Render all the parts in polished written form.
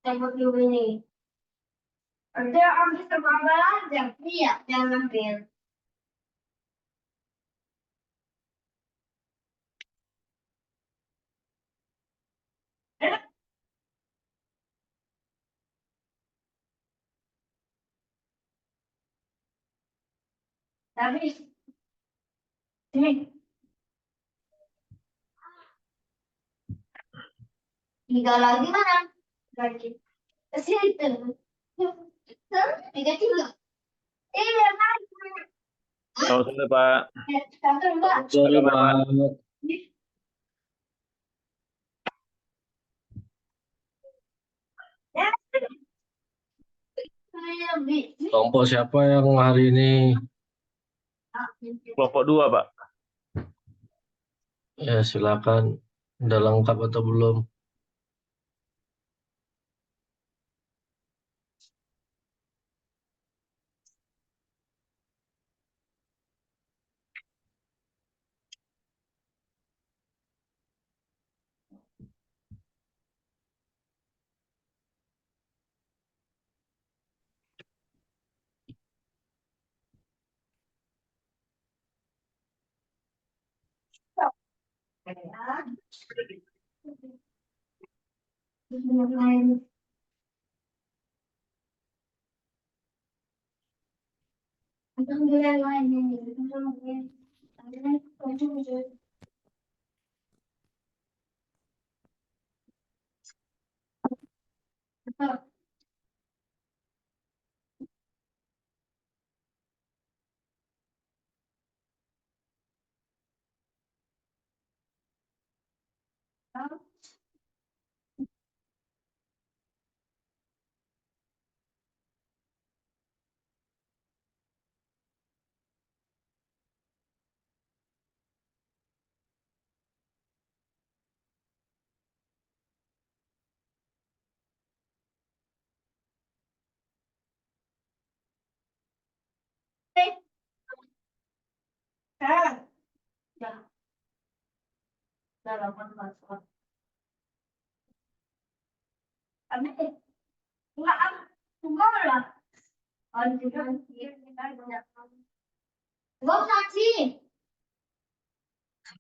Tembok dulu ini. Ada ambil sama aja. Iya, jangan ambil. Tapi sini. Tiga lagi mana? Lagi. Ke situ. Tiga juga. Iya, lagi. Selamat sore, Pak. Satu, Mbak. Sore, Pak. Kelompok siapa yang hari ini? Kelompok 2, Pak. Ya, silakan. Udah lengkap atau belum?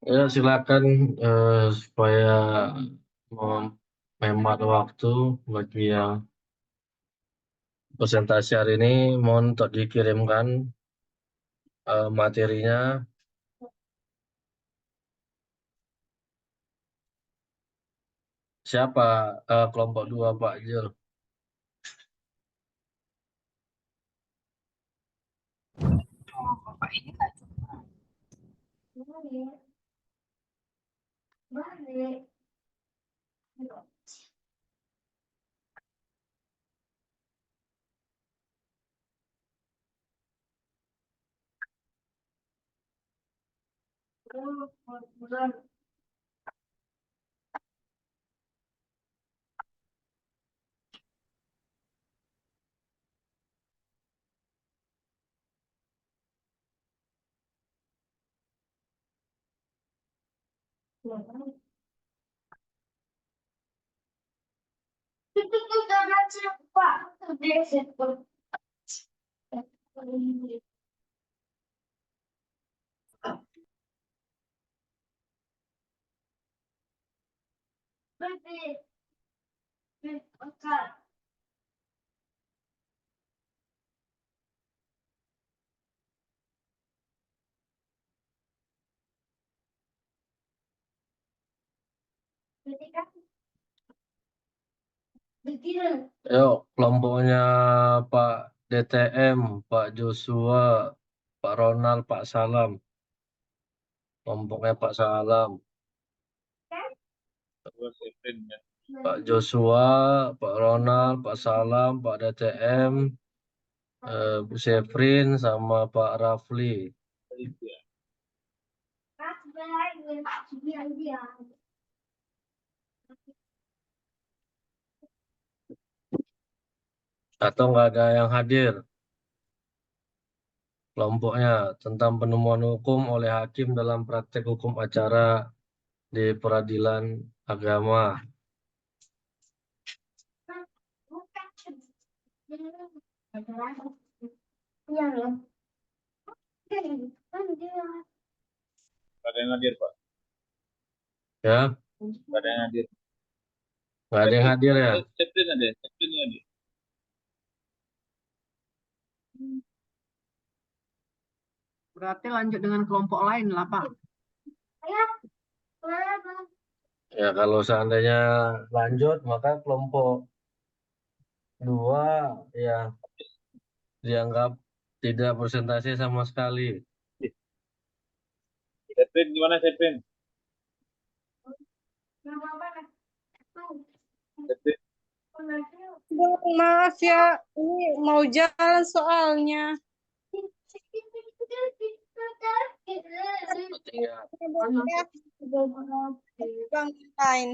Ya, silakan supaya menghemat waktu bagi yang presentasi hari ini, mohon untuk dikirimkan materinya. Siapa kelompok 2, Pak Jil? Bapak ini nggak cuma Balik. Itu tuh jangan cepat. Dia cepat. Yuk, kelompoknya Pak DTM, Pak Joshua, Pak Ronald, Pak Salam. Kelompoknya Pak Salam. Terus Efrin, ya. Pak Joshua, Pak Ronald, Pak Salam, Pak DTM, Bu Sevrin, sama Pak Rafli. Atau nggak ada yang hadir? kelompoknya tentang penemuan hukum oleh hakim dalam praktek hukum acara di peradilan agama. Iya loh. Ada yang hadir, Pak. Ya, Ada yang hadir. nggak ada yang hadir ya. Seprin ada, Seprin ada. Berarti lanjut dengan kelompok lain lah, Pak. Ya, kalau seandainya lanjut, maka kelompok 2 ya dianggap tidak presentasi sama sekali. Seprin gimana Seprin? Seprin. Bang, maaf ya, ini mau jalan soalnya. Iya. Bang, lain.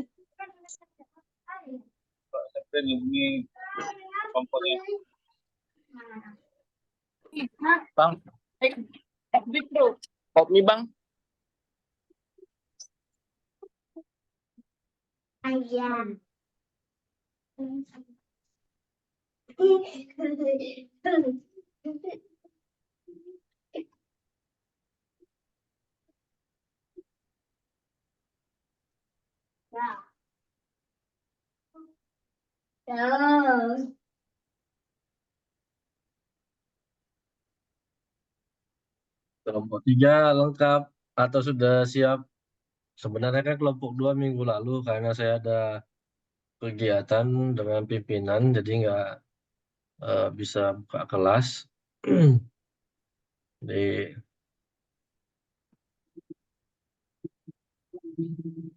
Pak Seprin hubungi kelompoknya. Bang, kopi bang. Ayam. Ya. Kelompok 3 lengkap atau sudah siap? Sebenarnya kan kelompok 2 minggu lalu karena saya ada kegiatan dengan pimpinan jadi nggak bisa buka kelas. Jadi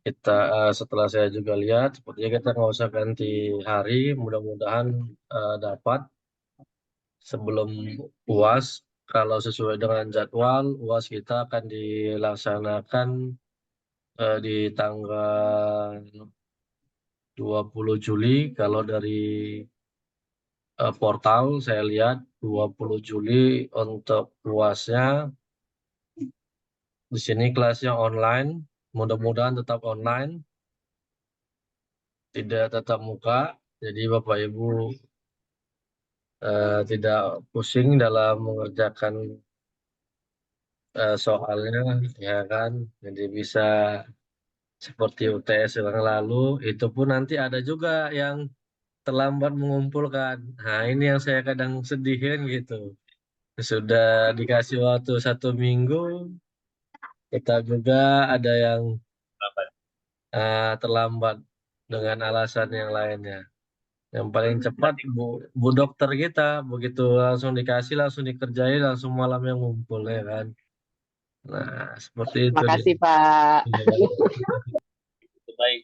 kita setelah saya juga lihat sepertinya kita nggak usah ganti hari, mudah-mudahan dapat sebelum UAS. Kalau sesuai dengan jadwal UAS kita akan dilaksanakan di tanggal 20 Juli. Kalau dari portal saya lihat 20 Juli untuk UASnya. Di sini kelasnya online, mudah-mudahan tetap online, tidak tatap muka. Jadi Bapak Ibu tidak pusing dalam mengerjakan soalnya, ya kan? Jadi bisa seperti UTS yang lalu, itu pun nanti ada juga yang terlambat mengumpulkan. Nah, ini yang saya kadang sedihin gitu. Sudah dikasih waktu 1 minggu, kita juga ada yang terlambat dengan alasan yang lainnya. Yang paling cepat Bu dokter kita, begitu langsung dikasih, langsung dikerjain, langsung malam yang ngumpul ya kan. Nah, seperti itu. Makasih Pak. Itu baik.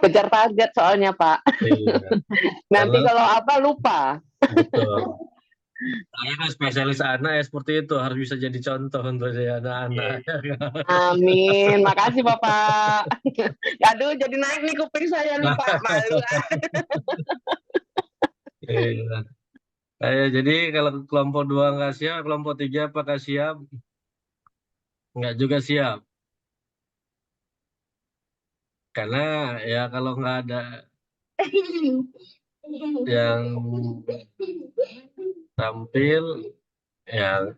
Kejar target soalnya Pak. Iya. Nanti Karena- kalau apa lupa. Betul. Saya kan spesialis anak ya seperti itu, harus bisa jadi contoh untuk anak-anak. Amin. Makasih Bapak. Aduh, jadi naik nih kuping saya nih Pak. Malu. Iya. Jadi kalau kelompok 2 nggak siap, kelompok 3 apakah siap? Nggak juga siap. Karena ya kalau nggak ada yang tampil, ya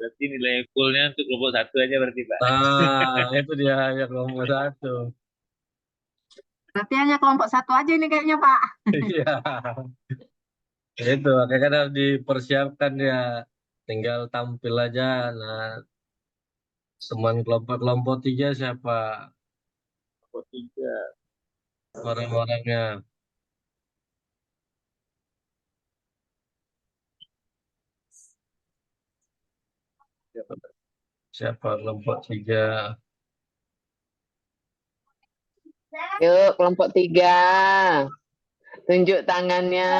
Berarti nilai fullnya untuk kelompok 1 aja berarti Pak. itu dia ya kelompok 1. Berarti hanya kelompok 1 aja ini kayaknya, Pak. Iya. Itu makanya kan harus dipersiapkan ya. Tinggal tampil aja. Nah, teman kelompok 3 siapa Kelompok 3. orang-orangnya? Siapa kelompok 3? Yuk, kelompok 3. Tunjuk tangannya.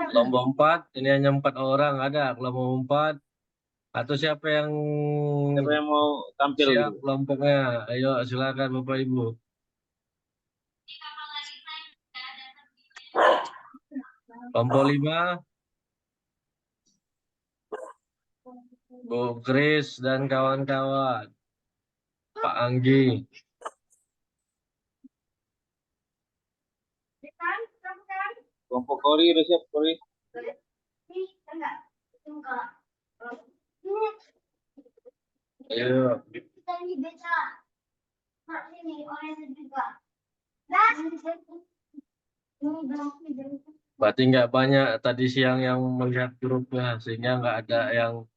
Kelompok 4, ini hanya 4 orang ada kelompok 4. Atau siapa yang mau tampil siap gitu? kelompoknya? Ayo silakan Bapak Ibu. Kelompok 5, Bu Kris dan kawan-kawan. Pak Anggi. Kelompok Kori udah siap Kori. Ayo. Berarti nggak banyak tadi siang yang melihat grupnya, sehingga nggak ada yang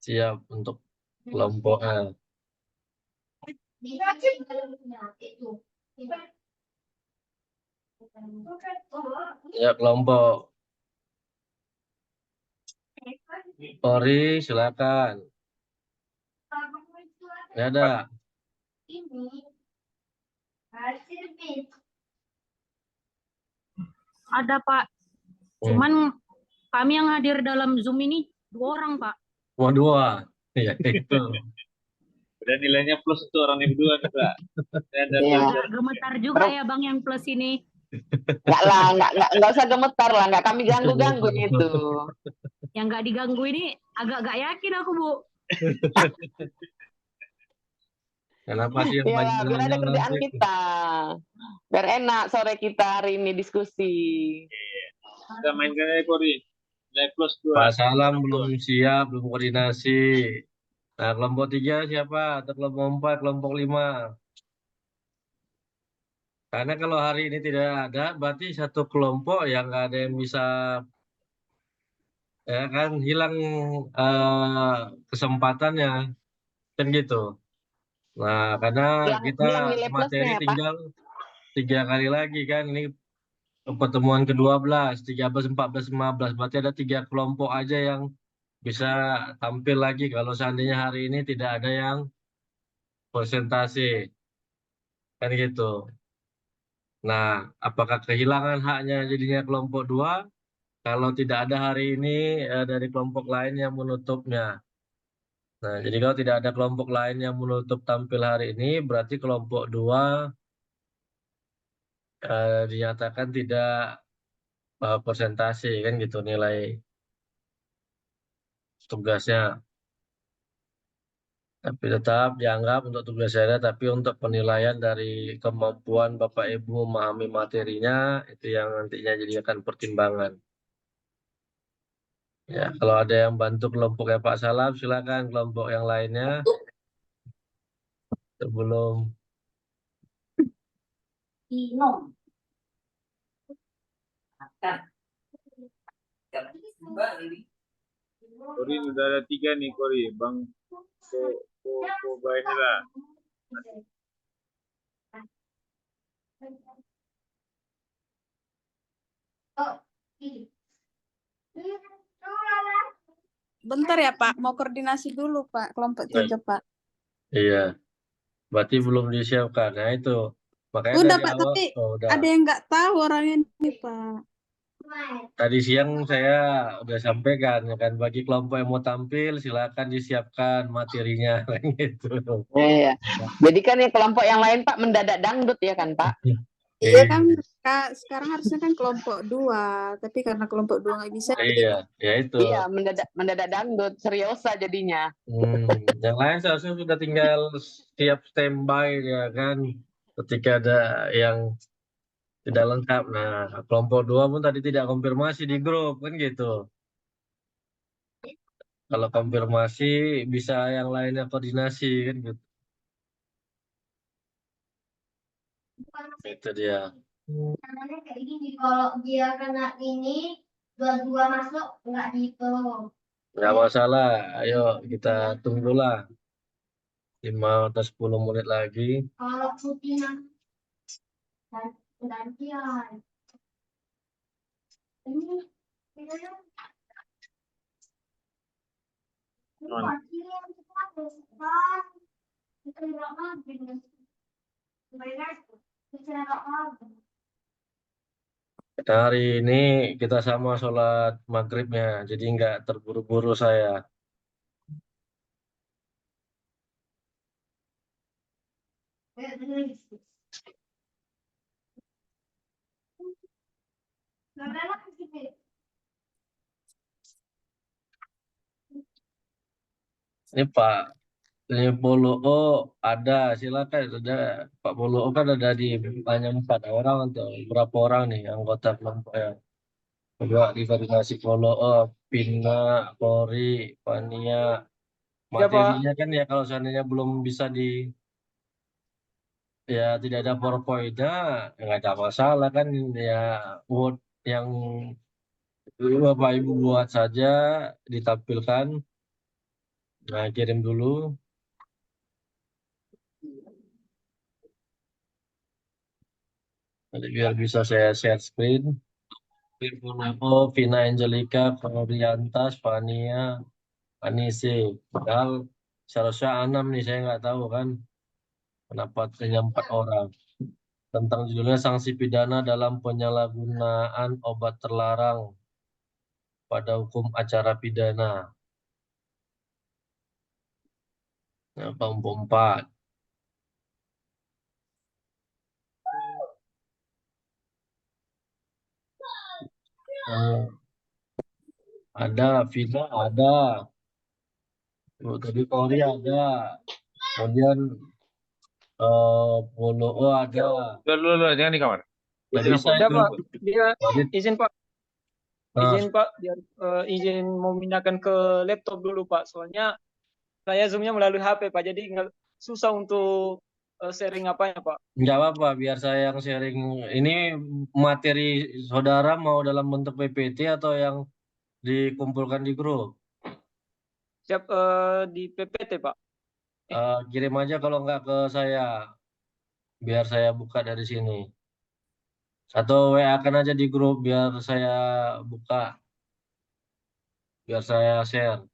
siap untuk kelompok A. Ya, kelompok Kori, silakan. Nggak ada. Ada Pak, cuman kami yang hadir dalam Zoom ini 2 orang Pak. Cuma 2. Ya, itu. Udah nilainya plus untuk orang yang berdua nih Pak. Ada Iya. Agak gemetar juga ya Bang yang plus ini. Nggak lah, nggak usah gemetar lah, nggak kami ganggu itu. Yang nggak diganggu ini agak gak yakin aku Bu. Kenapa sih yang Ya, banyak biar ada nanya kerjaan nanti? kita. Biar enak sore kita hari ini diskusi. Kita mainkan aja Kori. Nilai plus 2. Pak Salam belum siap, belum koordinasi. Nah, kelompok 3 siapa? Atau kelompok 4, kelompok 5? Karena kalau hari ini tidak ada, berarti satu kelompok yang nggak ada yang bisa, ya kan, hilang kesempatannya, kan gitu. Nah, karena kita Belum nilai plusnya materi ya Pak. tinggal 3 kali lagi kan, ini pertemuan ke-12, 13, 14, 15, berarti ada 3 kelompok aja yang bisa tampil lagi kalau seandainya hari ini tidak ada yang presentasi, kan gitu. Nah, apakah kehilangan haknya jadinya kelompok 2 kalau tidak ada hari ini dari kelompok lain yang menutupnya? Nah, jadi kalau tidak ada kelompok lain yang menutup tampil hari ini, berarti kelompok 2 dinyatakan tidak presentasi, kan gitu nilai tugasnya. Tapi tetap dianggap untuk tugas saya, tapi untuk penilaian dari kemampuan Bapak Ibu memahami materinya, itu yang nantinya jadikan pertimbangan. Ya, kalau ada yang bantu kelompoknya Pak Salam, silakan kelompok yang lainnya. Sebelum Kori udah ada 3 nih Kori. Bang Koba ini lah. Bentar ya Pak, mau koordinasi dulu Pak, kelompok 3 Pak. iya, berarti belum disiapkan. Nah itu, makanya Udah dari Pak, awal, tapi udah. ada yang nggak tahu orangnya ini Pak. Tadi siang saya udah sampaikan, ya kan, bagi kelompok yang mau tampil, silakan disiapkan materinya, kan gitu. Iya. Jadi kan ya kelompok yang lain Pak mendadak dangdut ya kan Pak. Iya kan Kak, sekarang harusnya kan kelompok 2, tapi karena kelompok 2 nggak bisa. Iya, ya itu. Iya, mendadak dangdut, seriosa jadinya. Yang lain seharusnya sudah tinggal siap standby, ya kan, ketika ada yang tidak lengkap. Nah, kelompok 2 pun tadi tidak konfirmasi di grup, kan gitu. Kalau konfirmasi bisa yang lainnya koordinasi, kan gitu. Itu dia. Namanya kayak gini, kalau dia kena ini, 2-2 masuk, nggak dihitung. Nggak masalah, ayo kita tunggulah 5 atau 10 menit lagi. Kalau putihnya gantian. Ini bedanya. Ini parkir yang cepat, cepat. Kita tidak mampir. Bayar, kita tidak mampir. Hari ini kita sama sholat maghribnya, jadi nggak terburu-buru saya. Ini Pak, ini Polo ada, silakan ada. Pak Polo kan ada di hanya 4 orang atau berapa orang nih anggota kelompok ya. Coba di koordinasi Polo, Pina, Polri, Pania. Ya Pak, Materinya kan ya kalau seandainya belum bisa ya tidak ada PowerPoint-nya, ya nggak ada masalah kan ya Word yang Bapak Ibu buat saja ditampilkan. Nah, kirim dulu. Nanti biar bisa saya share screen. Firmanto, Vina Angelica, Floriantas, Fania, Anise. Padahal seharusnya 6 nih, saya nggak tahu kan. Kenapa hanya 4 orang. Tentang judulnya sanksi pidana dalam penyalahgunaan obat terlarang pada hukum acara pidana. Nah, Bang 4. Ada, Vina ada. Tadi Polri ada. Kemudian Polo ada. Dulu, jangan di kamar. Nggak Izin bisa apa? ya itu. Pak, dia Jadi, izin Pak, nah, izin Pak, biar izin memindahkan ke laptop dulu Pak. Soalnya saya zoomnya melalui HP Pak, jadi nggak susah untuk sharing apanya Pak. nggak apa-apa, biar saya yang sharing. Ini materi saudara mau dalam bentuk PPT atau yang dikumpulkan di grup? Siap di PPT Pak. Kirim aja kalau nggak ke saya, biar saya buka dari sini. Atau WA kan aja di grup, biar saya buka, biar saya share.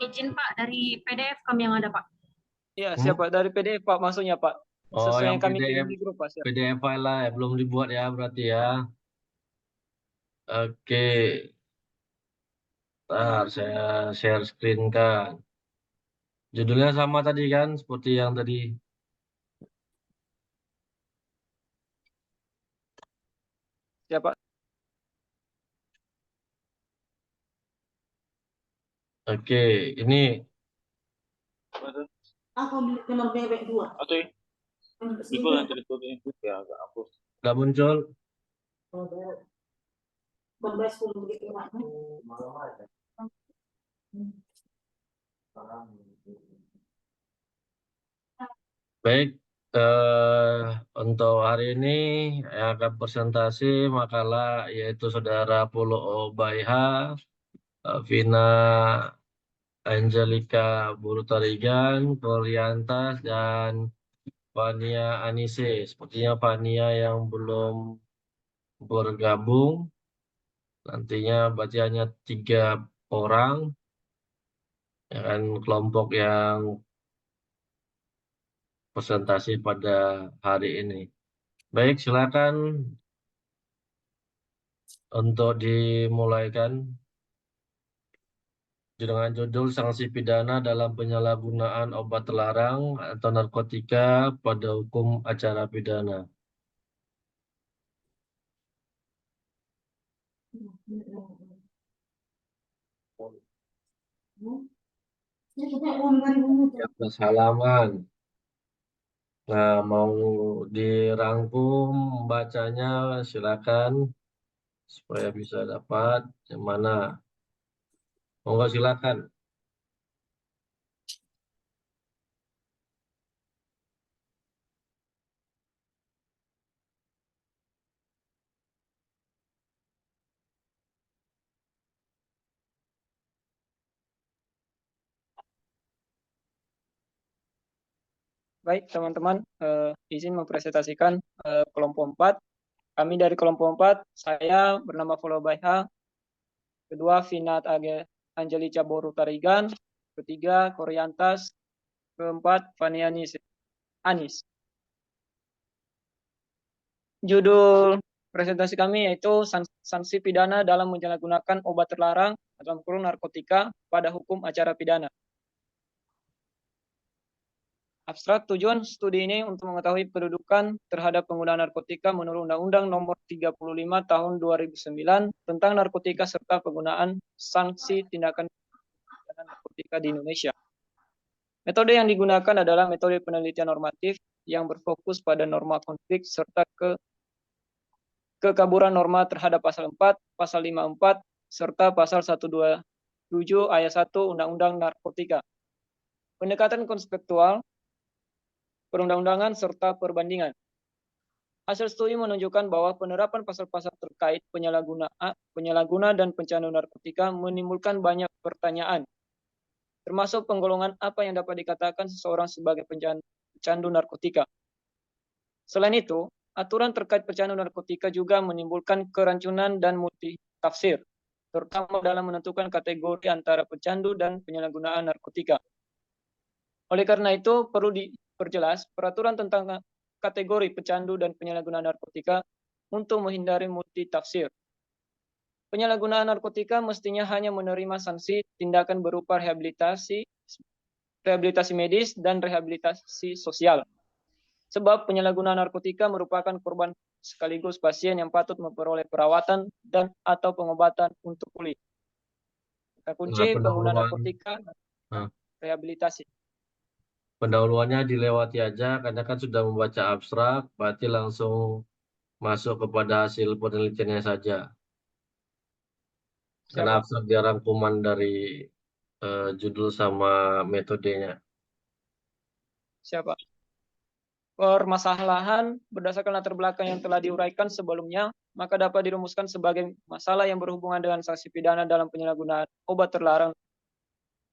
Izin Pak, dari PDF kami yang ada Pak. Iya, siap Pak. Dari PDF Pak maksudnya Pak. Oh, Sesuai yang yang kami kirim PDF, di grup Pak. Siap. PDF file lah ya, belum dibuat ya berarti ya. Oke, ntar saya share screen kan. Judulnya sama tadi kan, seperti yang tadi. Siap Pak. Oke, ini Aku ambil nomor bebek 2. Atau ya? Itu nanti ditutup itu ya agak hapus. nggak muncul. Bambai 10 begitu maknya. Baik, untuk hari ini yang akan presentasi makalah yaitu Saudara Pulo Baiha, Vina Angelica Burutarigan, Poliantas, dan Fania Anise. Sepertinya Fania yang belum bergabung. Nantinya berarti hanya 3 orang. Ya kan, kelompok yang presentasi pada hari ini. Baik, silakan untuk dimulaikan dengan judul sanksi pidana dalam penyalahgunaan obat terlarang atau narkotika pada hukum acara pidana. Atas halaman. Nah, mau dirangkum bacanya silakan supaya bisa dapat yang mana. Monggo silakan. Baik teman-teman, izin mempresentasikan kelompok 4. Kami dari kelompok 4, saya bernama Follow by H. Kedua, Vinat Angelica Boru Tarigan. Ketiga, Koriantas. Keempat, Fania Anis. Judul presentasi kami yaitu sanksi pidana dalam menyalahgunakan obat terlarang atau narkotika pada hukum acara pidana. Abstrak tujuan studi ini untuk mengetahui kedudukan terhadap penggunaan narkotika menurut Undang-Undang Nomor 35 Tahun 2009 tentang narkotika serta penggunaan sanksi tindakan narkotika di Indonesia. Metode yang digunakan adalah metode penelitian normatif yang berfokus pada norma konflik serta kekaburan norma terhadap pasal 4, pasal 54, serta pasal 127 ayat 1 Undang-Undang Narkotika. Pendekatan konseptual, perundang-undangan, serta perbandingan. Hasil studi menunjukkan bahwa penerapan pasal-pasal terkait penyalahguna dan pencandu narkotika menimbulkan banyak pertanyaan, termasuk penggolongan apa yang dapat dikatakan seseorang sebagai pecandu narkotika. Selain itu, aturan terkait pecandu narkotika juga menimbulkan kerancunan dan multitafsir, terutama dalam menentukan kategori antara pecandu dan penyalahgunaan narkotika. Oleh karena itu, perlu diperjelas peraturan tentang kategori pecandu dan penyalahgunaan narkotika untuk menghindari multitafsir. Penyalahgunaan narkotika mestinya hanya menerima sanksi tindakan berupa rehabilitasi medis dan rehabilitasi sosial. Sebab penyalahgunaan narkotika merupakan korban sekaligus pasien yang patut memperoleh perawatan dan atau pengobatan untuk pulih. Kata kunci penggunaan narkotika rehabilitasi. Pendahuluannya dilewati aja karena kan sudah membaca abstrak, berarti langsung masuk kepada hasil penelitiannya saja. Karena abstrak dia rangkuman dari judul sama metodenya. Siapa? Permasalahan berdasarkan latar belakang yang telah diuraikan sebelumnya, maka dapat dirumuskan sebagai masalah yang berhubungan dengan sanksi pidana dalam penyalahgunaan obat terlarang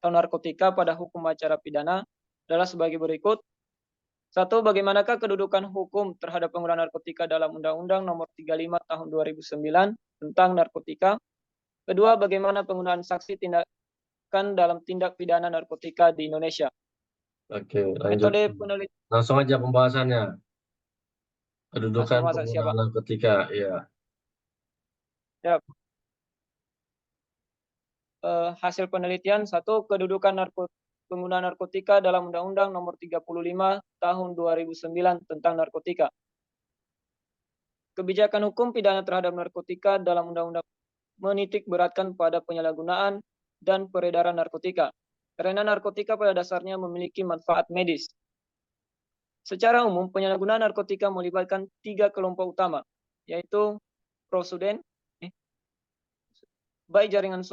atau narkotika pada hukum acara pidana adalah sebagai berikut. 1. Bagaimanakah kedudukan hukum terhadap penggunaan narkotika dalam Undang-Undang Nomor 35 Tahun 2009 tentang narkotika? 2. Bagaimana penggunaan saksi tindakan dalam tindak pidana narkotika di Indonesia? Oke, lanjut. Metode penelitian. Langsung aja pembahasannya. Kedudukan Langsung masuk, penggunaan narkotika, ya. Hasil penelitian. 1. Kedudukan penggunaan narkotika dalam Undang-Undang Nomor 35 Tahun 2009 tentang narkotika. Kebijakan hukum pidana terhadap narkotika dalam Undang-Undang menitik beratkan pada penyalahgunaan dan peredaran narkotika, karena narkotika pada dasarnya memiliki manfaat medis. Secara umum, penyalahgunaan narkotika melibatkan 3 kelompok utama, yaitu prosuden, baik jaringan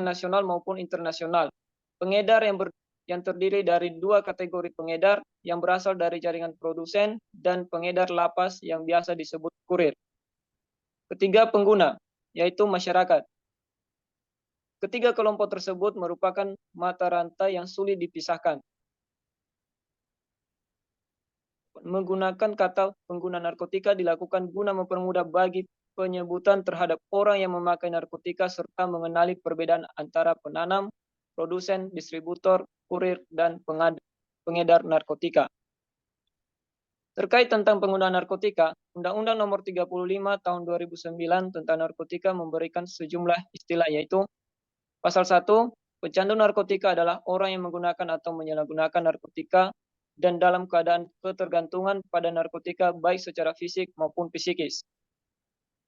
nasional maupun internasional, pengedar yang terdiri dari 2 kategori pengedar yang berasal dari jaringan produsen, dan pengedar lapas yang biasa disebut kurir. Ketiga, pengguna, yaitu masyarakat. Ketiga kelompok tersebut merupakan mata rantai yang sulit dipisahkan. Menggunakan kata pengguna narkotika dilakukan guna mempermudah bagi penyebutan terhadap orang yang memakai narkotika serta mengenali perbedaan antara penanam, produsen, distributor, kurir, dan pengedar narkotika. Terkait tentang penggunaan narkotika, Undang-Undang Nomor 35 Tahun 2009 tentang narkotika memberikan sejumlah istilah, yaitu Pasal 1, pecandu narkotika adalah orang yang menggunakan atau menyalahgunakan narkotika dan dalam keadaan ketergantungan pada narkotika baik secara fisik maupun psikis.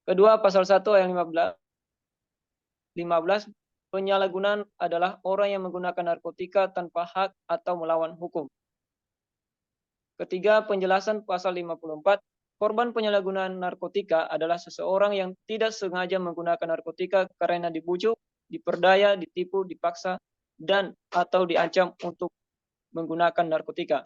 Kedua, pasal 1 ayat 15, penyalahgunaan adalah orang yang menggunakan narkotika tanpa hak atau melawan hukum. Ketiga, penjelasan pasal 54, korban penyalahgunaan narkotika adalah seseorang yang tidak sengaja menggunakan narkotika karena dibujuk, diperdaya, ditipu, dipaksa, dan atau diancam untuk menggunakan narkotika.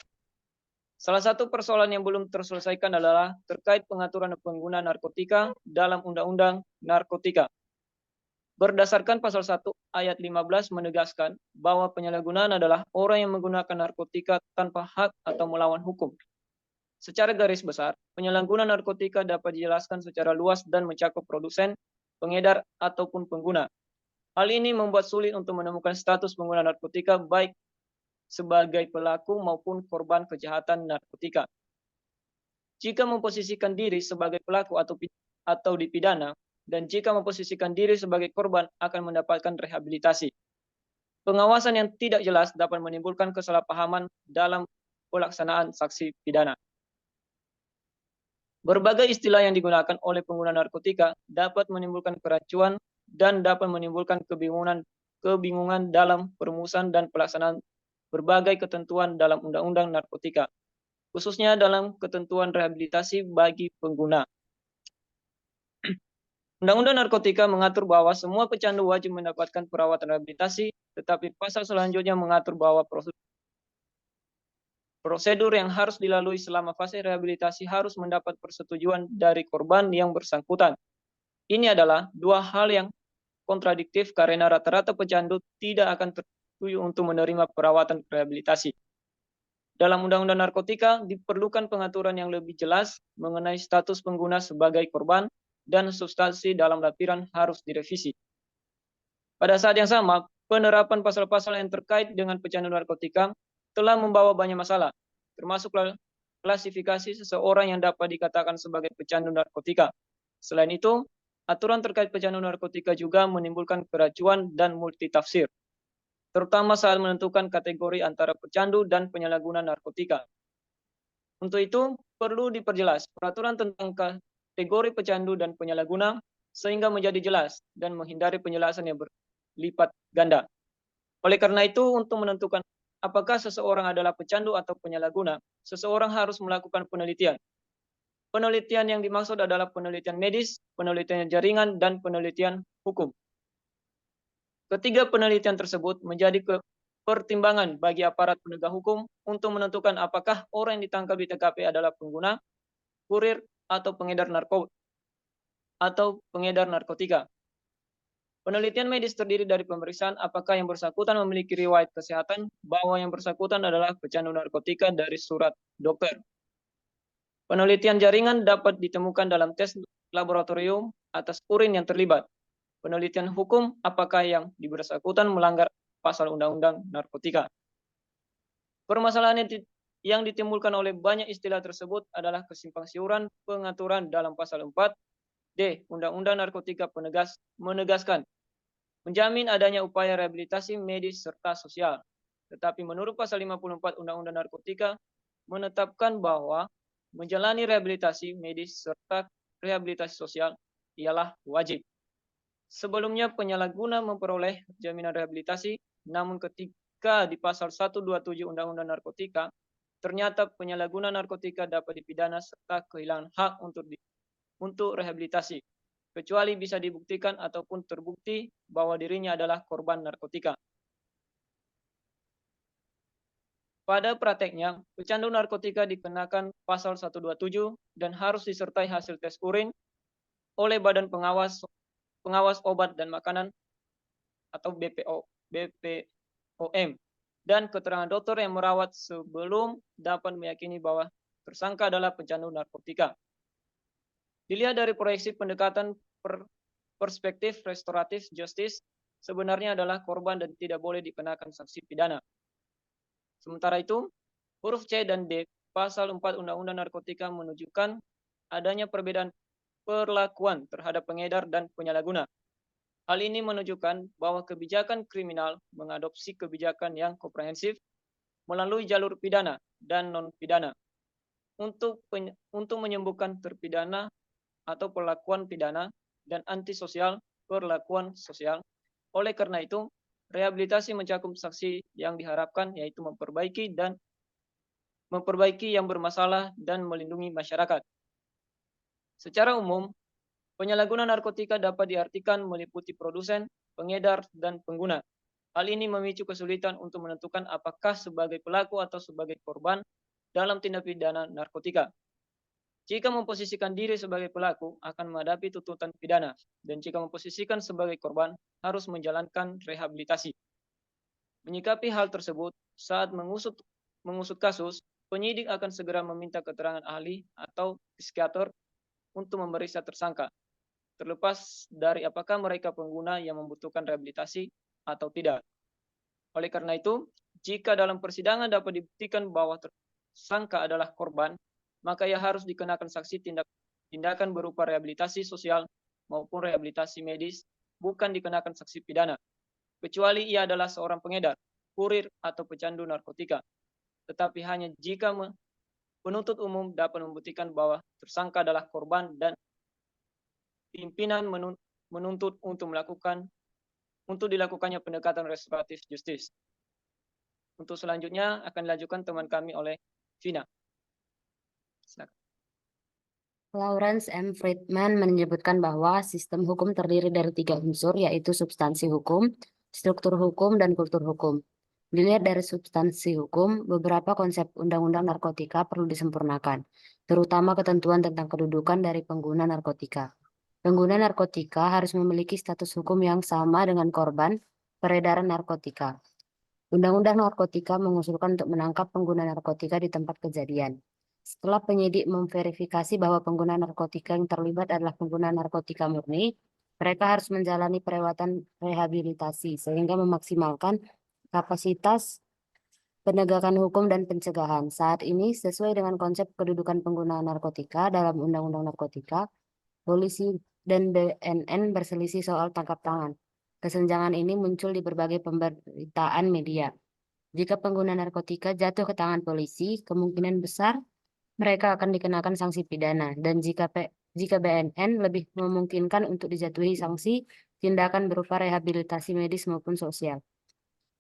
Salah satu persoalan yang belum terselesaikan adalah terkait pengaturan penggunaan narkotika dalam Undang-Undang Narkotika. Berdasarkan pasal 1 ayat 15 menegaskan bahwa penyalahgunaan adalah orang yang menggunakan narkotika tanpa hak atau melawan hukum. Secara garis besar, penyalahgunaan narkotika dapat dijelaskan secara luas dan mencakup produsen, pengedar, ataupun pengguna. Hal ini membuat sulit untuk menemukan status pengguna narkotika baik sebagai pelaku maupun korban kejahatan narkotika. Jika memposisikan diri sebagai pelaku atau dipidana, dan jika memposisikan diri sebagai korban akan mendapatkan rehabilitasi. Pengawasan yang tidak jelas dapat menimbulkan kesalahpahaman dalam pelaksanaan sanksi pidana. Berbagai istilah yang digunakan oleh pengguna narkotika dapat menimbulkan keracuan dan dapat menimbulkan kebingungan dalam perumusan dan pelaksanaan berbagai ketentuan dalam Undang-Undang Narkotika, khususnya dalam ketentuan rehabilitasi bagi pengguna. Undang-Undang Narkotika mengatur bahwa semua pecandu wajib mendapatkan perawatan rehabilitasi, tetapi pasal selanjutnya mengatur bahwa prosedur yang harus dilalui selama fase rehabilitasi harus mendapat persetujuan dari korban yang bersangkutan. Ini adalah dua hal yang kontradiktif karena rata-rata pecandu tidak akan tersetuju untuk menerima perawatan rehabilitasi. Dalam Undang-Undang Narkotika diperlukan pengaturan yang lebih jelas mengenai status pengguna sebagai korban dan substansi dalam lampiran harus direvisi. Pada saat yang sama, penerapan pasal-pasal yang terkait dengan pecandu narkotika telah membawa banyak masalah, termasuk klasifikasi seseorang yang dapat dikatakan sebagai pecandu narkotika. Selain itu, aturan terkait pecandu narkotika juga menimbulkan keracuan dan multitafsir, terutama saat menentukan kategori antara pecandu dan penyalahguna narkotika. Untuk itu, perlu diperjelas peraturan tentang kategori pecandu dan penyalahguna sehingga menjadi jelas dan menghindari penjelasan yang berlipat ganda. Oleh karena itu, untuk menentukan apakah seseorang adalah pecandu atau penyalahguna, seseorang harus melakukan penelitian. Penelitian yang dimaksud adalah penelitian medis, penelitian jaringan, dan penelitian hukum. Ketiga penelitian tersebut menjadi pertimbangan bagi aparat penegak hukum untuk menentukan apakah orang yang ditangkap di TKP adalah pengguna, kurir, atau pengedar narkotika. Penelitian medis terdiri dari pemeriksaan apakah yang bersangkutan memiliki riwayat kesehatan bahwa yang bersangkutan adalah pecandu narkotika dari surat dokter. Penelitian jaringan dapat ditemukan dalam tes laboratorium atas urin yang terlibat. Penelitian hukum apakah yang bersangkutan melanggar pasal Undang-Undang Narkotika. Permasalahan yang ditimbulkan oleh banyak istilah tersebut adalah kesimpangsiuran pengaturan dalam pasal 4D Undang-Undang Narkotika menegaskan menjamin adanya upaya rehabilitasi medis serta sosial. Tetapi menurut pasal 54 Undang-Undang Narkotika menetapkan bahwa menjalani rehabilitasi medis serta rehabilitasi sosial ialah wajib. Sebelumnya penyalahguna memperoleh jaminan rehabilitasi, namun ketika di pasal 127 Undang-Undang Narkotika ternyata penyalahguna narkotika dapat dipidana serta kehilangan hak untuk rehabilitasi, kecuali bisa dibuktikan ataupun terbukti bahwa dirinya adalah korban narkotika. Pada prakteknya, pecandu narkotika dikenakan pasal 127 dan harus disertai hasil tes urin oleh Badan Pengawas Obat dan Makanan atau BPOM dan keterangan dokter yang merawat sebelum dapat meyakini bahwa tersangka adalah pecandu narkotika. Dilihat dari proyeksi pendekatan perspektif restoratif justice, sebenarnya adalah korban dan tidak boleh dikenakan sanksi pidana. Sementara itu, huruf C dan D pasal 4 Undang-Undang Narkotika menunjukkan adanya perbedaan perlakuan terhadap pengedar dan penyalahguna. Hal ini menunjukkan bahwa kebijakan kriminal mengadopsi kebijakan yang komprehensif melalui jalur pidana dan non-pidana untuk menyembuhkan terpidana atau perlakuan pidana dan antisosial perlakuan sosial. Oleh karena itu, rehabilitasi mencakup sanksi yang diharapkan yaitu memperbaiki yang bermasalah dan melindungi masyarakat. Secara umum, penyalahguna narkotika dapat diartikan meliputi produsen, pengedar, dan pengguna. Hal ini memicu kesulitan untuk menentukan apakah sebagai pelaku atau sebagai korban dalam tindak pidana narkotika. Jika memposisikan diri sebagai pelaku akan menghadapi tuntutan pidana, dan jika memposisikan sebagai korban harus menjalankan rehabilitasi. Menyikapi hal tersebut, saat mengusut kasus, penyidik akan segera meminta keterangan ahli atau psikiater untuk memeriksa tersangka, terlepas dari apakah mereka pengguna yang membutuhkan rehabilitasi atau tidak. Oleh karena itu, jika dalam persidangan dapat dibuktikan bahwa tersangka adalah korban, maka ia harus dikenakan sanksi tindakan berupa rehabilitasi sosial maupun rehabilitasi medis, bukan dikenakan sanksi pidana. kecuali ia adalah seorang pengedar, kurir, atau pecandu narkotika. Tetapi hanya jika penuntut umum dapat membuktikan bahwa tersangka adalah korban dan pimpinan menuntut untuk dilakukannya pendekatan restoratif justice. Untuk selanjutnya akan dilanjutkan teman kami oleh Vina. Silakan. Lawrence M. Friedman menyebutkan bahwa sistem hukum terdiri dari 3 unsur, yaitu substansi hukum, struktur hukum, dan kultur hukum. Dilihat dari substansi hukum, beberapa konsep undang-undang narkotika perlu disempurnakan, terutama ketentuan tentang kedudukan dari pengguna narkotika. Pengguna narkotika harus memiliki status hukum yang sama dengan korban peredaran narkotika. Undang-undang narkotika mengusulkan untuk menangkap pengguna narkotika di tempat kejadian. Setelah penyidik memverifikasi bahwa pengguna narkotika yang terlibat adalah pengguna narkotika murni, mereka harus menjalani perawatan rehabilitasi sehingga memaksimalkan kapasitas penegakan hukum dan pencegahan. Saat ini, sesuai dengan konsep kedudukan pengguna narkotika dalam Undang-Undang Narkotika, polisi dan BNN berselisih soal tangkap tangan. Kesenjangan ini muncul di berbagai pemberitaan media. Jika pengguna narkotika jatuh ke tangan polisi, kemungkinan besar mereka akan dikenakan sanksi pidana, dan jika BNN lebih memungkinkan untuk dijatuhi sanksi tindakan berupa rehabilitasi medis maupun sosial.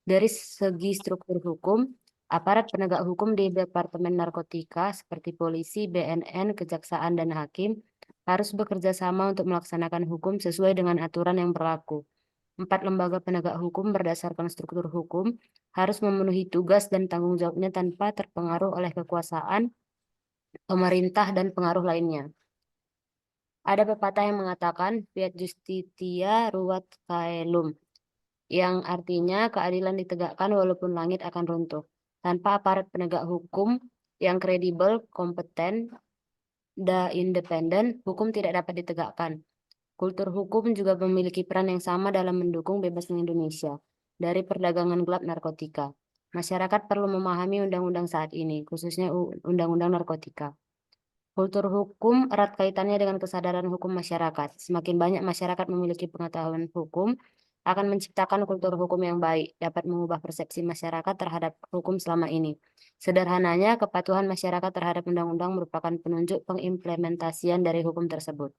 Dari segi struktur hukum, aparat penegak hukum di Departemen Narkotika seperti polisi, BNN, kejaksaan, dan hakim harus bekerja sama untuk melaksanakan hukum sesuai dengan aturan yang berlaku. 4 lembaga penegak hukum berdasarkan struktur hukum harus memenuhi tugas dan tanggung jawabnya tanpa terpengaruh oleh kekuasaan pemerintah dan pengaruh lainnya. Ada pepatah yang mengatakan fiat justitia ruat caelum, yang artinya keadilan ditegakkan walaupun langit akan runtuh. Tanpa aparat penegak hukum yang kredibel, kompeten, dan independen, hukum tidak dapat ditegakkan. Kultur hukum juga memiliki peran yang sama dalam mendukung bebasnya Indonesia dari perdagangan gelap narkotika. Masyarakat perlu memahami undang-undang saat ini, khususnya undang-undang narkotika. Kultur hukum erat kaitannya dengan kesadaran hukum masyarakat. Semakin banyak masyarakat memiliki pengetahuan hukum, akan menciptakan kultur hukum yang baik, dapat mengubah persepsi masyarakat terhadap hukum selama ini. Sederhananya, kepatuhan masyarakat terhadap undang-undang merupakan penunjuk pengimplementasian dari hukum tersebut.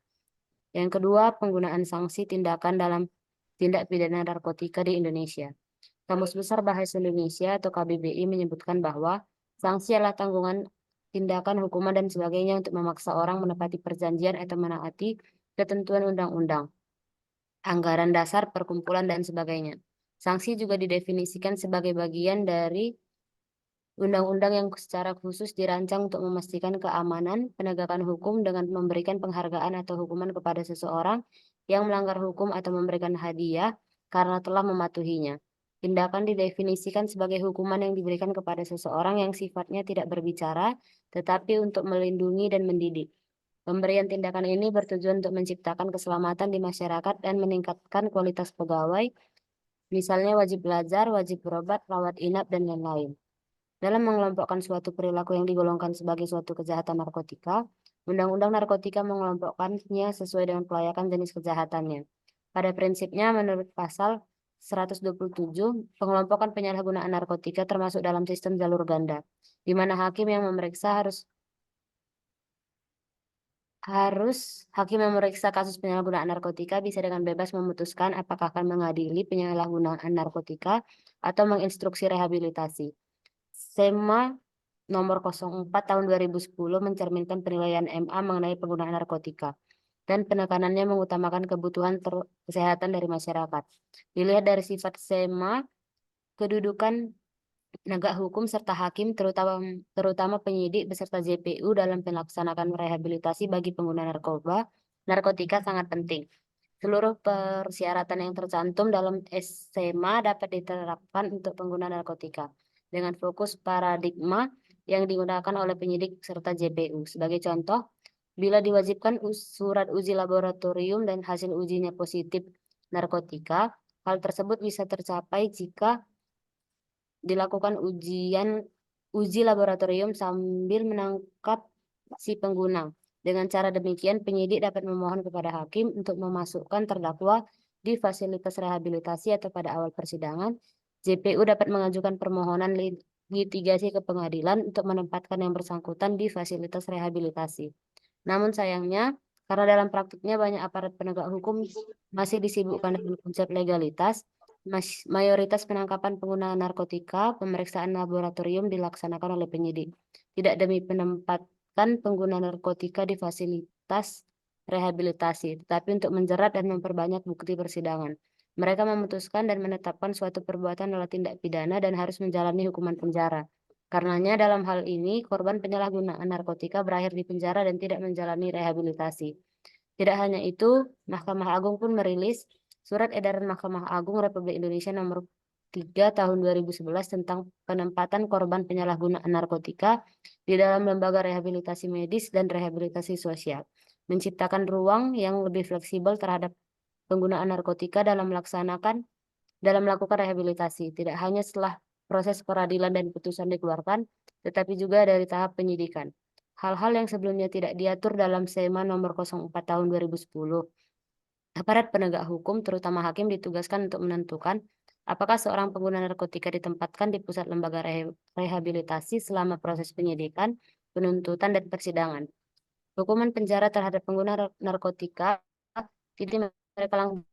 Yang kedua, penggunaan sanksi tindakan dalam tindak pidana narkotika di Indonesia. Kamus Besar Bahasa Indonesia atau KBBI menyebutkan bahwa sanksi adalah tanggungan tindakan, hukuman, dan sebagainya untuk memaksa orang menepati perjanjian atau menaati ketentuan undang-undang, anggaran dasar, perkumpulan, dan sebagainya. Sanksi juga didefinisikan sebagai bagian dari undang-undang yang secara khusus dirancang untuk memastikan keamanan penegakan hukum dengan memberikan penghargaan atau hukuman kepada seseorang yang melanggar hukum atau memberikan hadiah karena telah mematuhinya. Tindakan didefinisikan sebagai hukuman yang diberikan kepada seseorang yang sifatnya tidak berbicara, tetapi untuk melindungi dan mendidik. Pemberian tindakan ini bertujuan untuk menciptakan keselamatan di masyarakat dan meningkatkan kualitas pegawai, misalnya wajib belajar, wajib berobat, rawat inap, dan lain-lain. Dalam mengelompokkan suatu perilaku yang digolongkan sebagai suatu kejahatan narkotika, Undang-Undang Narkotika mengelompokkannya sesuai dengan kelayakan jenis kejahatannya. Pada prinsipnya, menurut pasal 127, pengelompokan penyalahgunaan narkotika termasuk dalam sistem jalur ganda, di mana hakim yang memeriksa hakim yang memeriksa kasus penyalahgunaan narkotika bisa dengan bebas memutuskan apakah akan mengadili penyalahgunaan narkotika atau menginstruksi rehabilitasi. SEMA nomor 04 tahun 2010 mencerminkan penilaian MA mengenai penggunaan narkotika dan penekanannya mengutamakan kebutuhan kesehatan dari masyarakat. Dilihat dari sifat SEMA, kedudukan penegak hukum serta hakim, terutama penyidik beserta JPU dalam melaksanakan rehabilitasi bagi pengguna narkotika sangat penting. Seluruh persyaratan yang tercantum dalam SEMA dapat diterapkan untuk pengguna narkotika dengan fokus paradigma yang digunakan oleh penyidik serta JPU. Sebagai contoh, bila diwajibkan surat uji laboratorium dan hasil ujinya positif narkotika, hal tersebut bisa tercapai jika dilakukan uji laboratorium sambil menangkap si pengguna. Dengan cara demikian, penyidik dapat memohon kepada hakim untuk memasukkan terdakwa di fasilitas rehabilitasi atau pada awal persidangan, JPU dapat mengajukan permohonan litigasi ke pengadilan untuk menempatkan yang bersangkutan di fasilitas rehabilitasi. Namun sayangnya, karena dalam praktiknya banyak aparat penegak hukum masih disibukkan dengan konsep legalitas, mayoritas penangkapan penggunaan narkotika, pemeriksaan laboratorium dilaksanakan oleh penyidik. Tidak demi penempatan pengguna narkotika di fasilitas rehabilitasi, tetapi untuk menjerat dan memperbanyak bukti persidangan. Mereka memutuskan dan menetapkan suatu perbuatan adalah tindak pidana dan harus menjalani hukuman penjara. Karenanya dalam hal ini, korban penyalahgunaan narkotika berakhir di penjara dan tidak menjalani rehabilitasi. Tidak hanya itu, Mahkamah Agung pun merilis Surat Edaran Mahkamah Agung Republik Indonesia nomor 3 tahun 2011 tentang penempatan korban penyalahgunaan narkotika di dalam lembaga rehabilitasi medis dan rehabilitasi sosial, menciptakan ruang yang lebih fleksibel terhadap penggunaan narkotika dalam melakukan rehabilitasi, tidak hanya setelah proses peradilan dan putusan dikeluarkan, tetapi juga dari tahap penyidikan. Hal-hal yang sebelumnya tidak diatur dalam SEMA nomor 04 tahun 2010. Aparat penegak hukum, terutama hakim, ditugaskan untuk menentukan apakah seorang pengguna narkotika ditempatkan di pusat lembaga rehabilitasi selama proses penyidikan, penuntutan, dan persidangan. Hukuman penjara terhadap pengguna narkotika tidak mereka langsung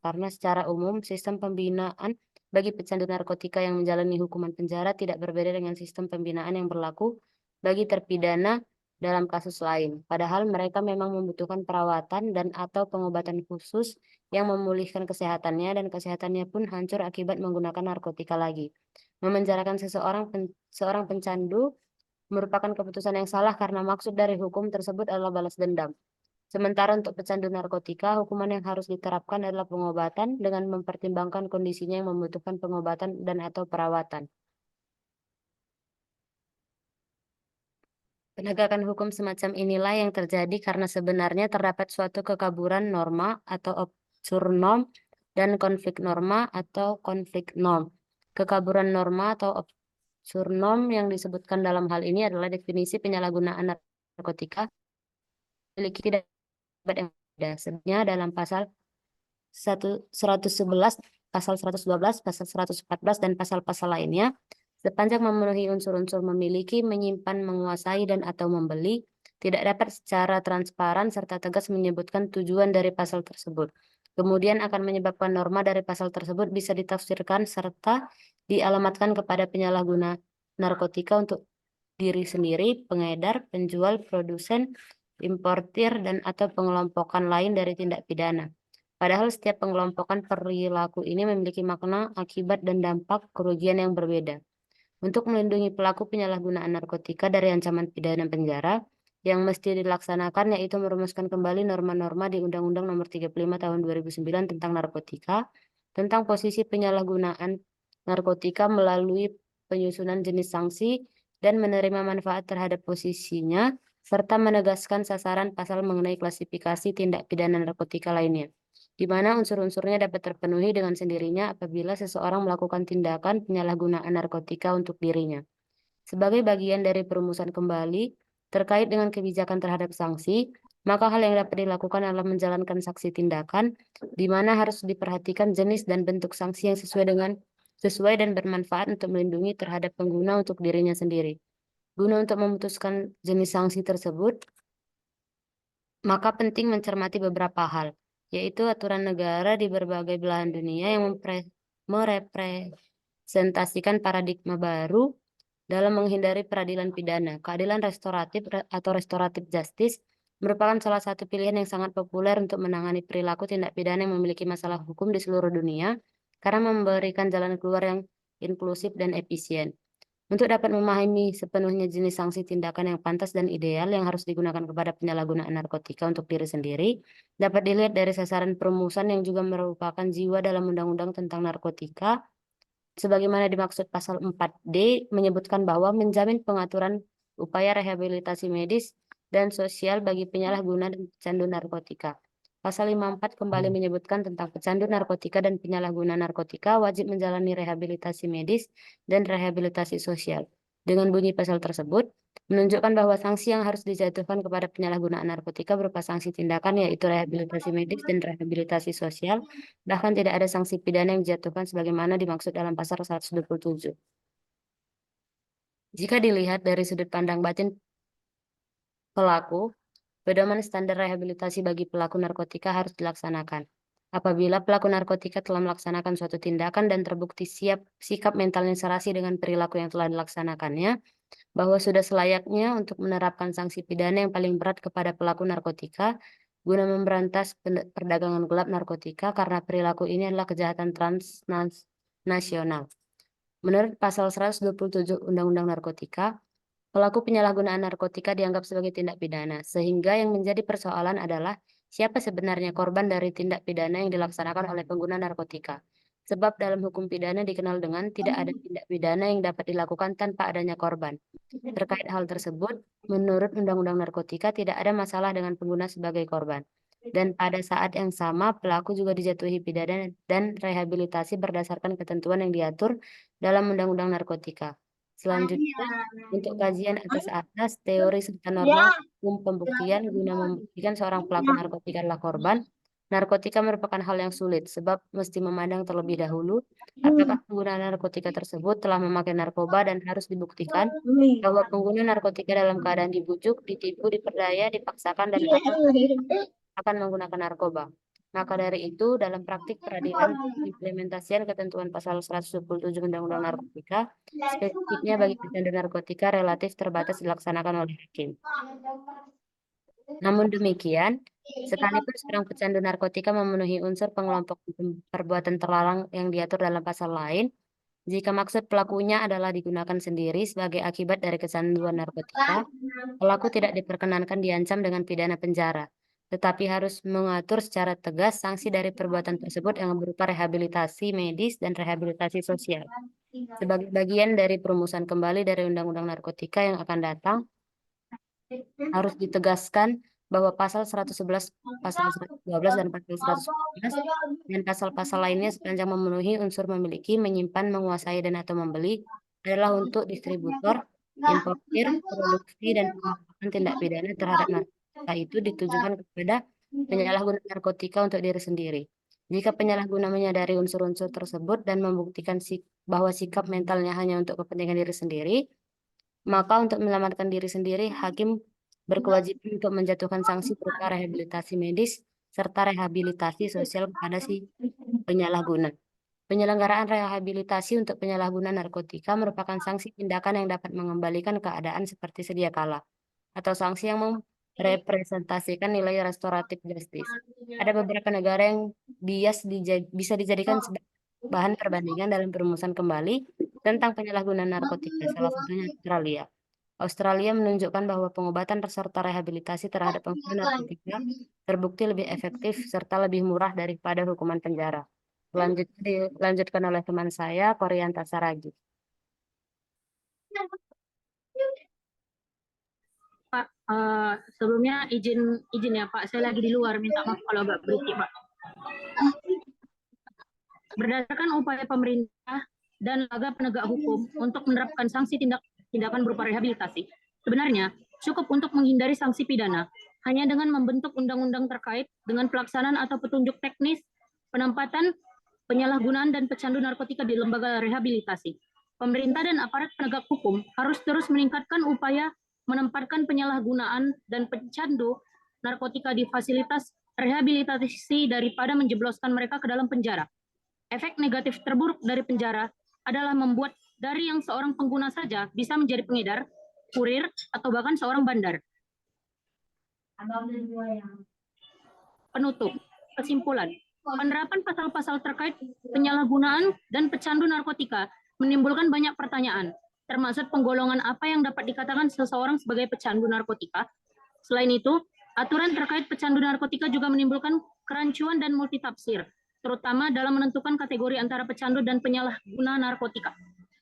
karena secara umum sistem pembinaan bagi pecandu narkotika yang menjalani hukuman penjara tidak berbeda dengan sistem pembinaan yang berlaku bagi terpidana dalam kasus lain. Padahal mereka memang membutuhkan perawatan dan atau pengobatan khusus yang memulihkan kesehatannya dan kesehatannya pun hancur akibat menggunakan narkotika lagi. Memenjarakan seorang pencandu merupakan keputusan yang salah karena maksud dari hukum tersebut adalah balas dendam. Sementara untuk pecandu narkotika, hukuman yang harus diterapkan adalah pengobatan dengan mempertimbangkan kondisinya yang membutuhkan pengobatan dan atau perawatan. Penegakan hukum semacam inilah yang terjadi karena sebenarnya terdapat suatu kekaburan norma atau obsur norm dan konflik norma atau konflik norm. Kekaburan norma atau obsur norm yang disebutkan dalam hal ini adalah definisi penyalahgunaan narkotika memiliki tidak yang berbeda. Sebenarnya dalam pasal 111, pasal 112, pasal 114, dan pasal-pasal lainnya, sepanjang memenuhi unsur-unsur memiliki, menyimpan, menguasai, dan atau membeli, tidak dapat secara transparan serta tegas menyebutkan tujuan dari pasal tersebut. Kemudian akan menyebabkan norma dari pasal tersebut bisa ditafsirkan serta dialamatkan kepada penyalahguna narkotika untuk diri sendiri, pengedar, penjual, produsen, importir, dan atau pengelompokan lain dari tindak pidana. Padahal setiap pengelompokan perilaku ini memiliki makna, akibat, dan dampak kerugian yang berbeda. Untuk melindungi pelaku penyalahgunaan narkotika dari ancaman pidana penjara, yang mesti dilaksanakan yaitu merumuskan kembali norma-norma di Undang-Undang Nomor 35 Tahun 2009 tentang narkotika, tentang posisi penyalahgunaan narkotika melalui penyusunan jenis sanksi dan menerima manfaat terhadap posisinya, serta menegaskan sasaran pasal mengenai klasifikasi tindak pidana narkotika lainnya, di mana unsur-unsurnya dapat terpenuhi dengan sendirinya apabila seseorang melakukan tindakan penyalahgunaan narkotika untuk dirinya. Sebagai bagian dari perumusan kembali terkait dengan kebijakan terhadap sanksi, maka hal yang dapat dilakukan adalah menjalankan sanksi tindakan, di mana harus diperhatikan jenis dan bentuk sanksi yang sesuai dan bermanfaat untuk melindungi terhadap pengguna untuk dirinya sendiri. Guna untuk memutuskan jenis sanksi tersebut, maka penting mencermati beberapa hal, yaitu aturan negara di berbagai belahan dunia yang merepresentasikan paradigma baru dalam menghindari peradilan pidana. Keadilan restoratif atau restoratif justice merupakan salah satu pilihan yang sangat populer untuk menangani perilaku tindak pidana yang memiliki masalah hukum di seluruh dunia karena memberikan jalan keluar yang inklusif dan efisien. Untuk dapat memahami sepenuhnya jenis sanksi tindakan yang pantas dan ideal yang harus digunakan kepada penyalahgunaan narkotika untuk diri sendiri, dapat dilihat dari sasaran perumusan yang juga merupakan jiwa dalam Undang-Undang tentang narkotika, sebagaimana dimaksud pasal 4D menyebutkan bahwa menjamin pengaturan upaya rehabilitasi medis dan sosial bagi penyalahguna dan pecandu narkotika. Pasal 54 kembali menyebutkan tentang pecandu narkotika dan penyalahguna narkotika wajib menjalani rehabilitasi medis dan rehabilitasi sosial. Dengan bunyi pasal tersebut, menunjukkan bahwa sanksi yang harus dijatuhkan kepada penyalahgunaan narkotika berupa sanksi tindakan yaitu rehabilitasi medis dan rehabilitasi sosial, bahkan tidak ada sanksi pidana yang dijatuhkan sebagaimana dimaksud dalam pasal 127. Jika dilihat dari sudut pandang batin pelaku, pedoman standar rehabilitasi bagi pelaku narkotika harus dilaksanakan. Apabila pelaku narkotika telah melaksanakan suatu tindakan dan terbukti sikap mentalnya serasi dengan perilaku yang telah dilaksanakannya, bahwa sudah selayaknya untuk menerapkan sanksi pidana yang paling berat kepada pelaku narkotika guna memberantas perdagangan gelap narkotika karena perilaku ini adalah kejahatan transnasional. Menurut pasal 127 Undang-Undang Narkotika, pelaku penyalahgunaan narkotika dianggap sebagai tindak pidana, sehingga yang menjadi persoalan adalah siapa sebenarnya korban dari tindak pidana yang dilaksanakan oleh pengguna narkotika. Sebab dalam hukum pidana dikenal dengan tidak ada tindak pidana yang dapat dilakukan tanpa adanya korban. Terkait hal tersebut, menurut Undang-Undang Narkotika tidak ada masalah dengan pengguna sebagai korban. Dan pada saat yang sama, pelaku juga dijatuhi pidana dan rehabilitasi berdasarkan ketentuan yang diatur dalam Undang-Undang Narkotika. Selanjutnya, untuk kajian atas teori serta norma hukum pembuktian guna membuktikan seorang pelaku narkotika adalah korban, narkotika merupakan hal yang sulit sebab mesti memandang terlebih dahulu apakah pengguna narkotika tersebut telah memakai narkoba dan harus dibuktikan bahwa pengguna narkotika dalam keadaan dibujuk, ditipu, diperdaya, dipaksakan, dan akan menggunakan narkoba. Maka dari itu, dalam praktik peradilan, implementasian ketentuan pasal 127 Undang-Undang Narkotika, spesifiknya bagi pecandu narkotika relatif terbatas dilaksanakan oleh hakim. Namun demikian, sekalipun seorang pecandu narkotika memenuhi unsur pengelompokan perbuatan terlarang yang diatur dalam pasal lain, jika maksud pelakunya adalah digunakan sendiri sebagai akibat dari kecanduan narkotika, pelaku tidak diperkenankan diancam dengan pidana penjara, tetapi harus mengatur secara tegas sanksi dari perbuatan tersebut yang berupa rehabilitasi medis dan rehabilitasi sosial. Sebagai bagian dari perumusan kembali dari Undang-Undang Narkotika yang akan datang, harus ditegaskan bahwa pasal 111, pasal 112, dan pasal 111 dan pasal-pasal lainnya sepanjang memenuhi unsur memiliki, menyimpan, menguasai, dan atau membeli adalah untuk distributor, importir, produksi, dan pengembangan tindak pidana terhadap narkotika itu ditujukan kepada penyalahguna narkotika untuk diri sendiri. Jika penyalahguna menyadari unsur-unsur tersebut dan membuktikan bahwa sikap mentalnya hanya untuk kepentingan diri sendiri, maka untuk menyelamatkan diri sendiri, hakim berkewajiban untuk menjatuhkan sanksi berupa rehabilitasi medis serta rehabilitasi sosial kepada si penyalahguna. Penyelenggaraan rehabilitasi untuk penyalahguna narkotika merupakan sanksi tindakan yang dapat mengembalikan keadaan seperti sedia kala, atau sanksi yang merepresentasikan nilai restoratif justice. Ada beberapa negara yang bisa dijadikan sebagai bahan perbandingan dalam perumusan kembali tentang penyalahgunaan narkotika, salah satunya Australia. Australia menunjukkan bahwa pengobatan serta rehabilitasi terhadap pengguna narkotika terbukti lebih efektif serta lebih murah daripada hukuman penjara. Selanjutnya dilanjutkan oleh teman saya, Korianta Saragi. Pak, sebelumnya izin ya Pak, saya lagi di luar, minta maaf kalau agak berisik Pak. Berdasarkan upaya pemerintah dan lembaga penegak hukum untuk menerapkan sanksi tindakan berupa rehabilitasi, sebenarnya cukup untuk menghindari sanksi pidana hanya dengan membentuk undang-undang terkait dengan pelaksanaan atau petunjuk teknis penempatan, penyalahgunaan, dan pecandu narkotika di lembaga rehabilitasi. Pemerintah dan aparat penegak hukum harus terus meningkatkan upaya menempatkan penyalahgunaan dan pecandu narkotika di fasilitas rehabilitasi daripada menjebloskan mereka ke dalam penjara. Efek negatif terburuk dari penjara adalah membuat dari yang seorang pengguna saja bisa menjadi pengedar, kurir, atau bahkan seorang bandar. Penutup, kesimpulan, penerapan pasal-pasal terkait penyalahgunaan dan pecandu narkotika menimbulkan banyak pertanyaan, termasuk penggolongan apa yang dapat dikatakan seseorang sebagai pecandu narkotika. Selain itu, aturan terkait pecandu narkotika juga menimbulkan kerancuan dan multitafsir, terutama dalam menentukan kategori antara pecandu dan penyalahguna narkotika.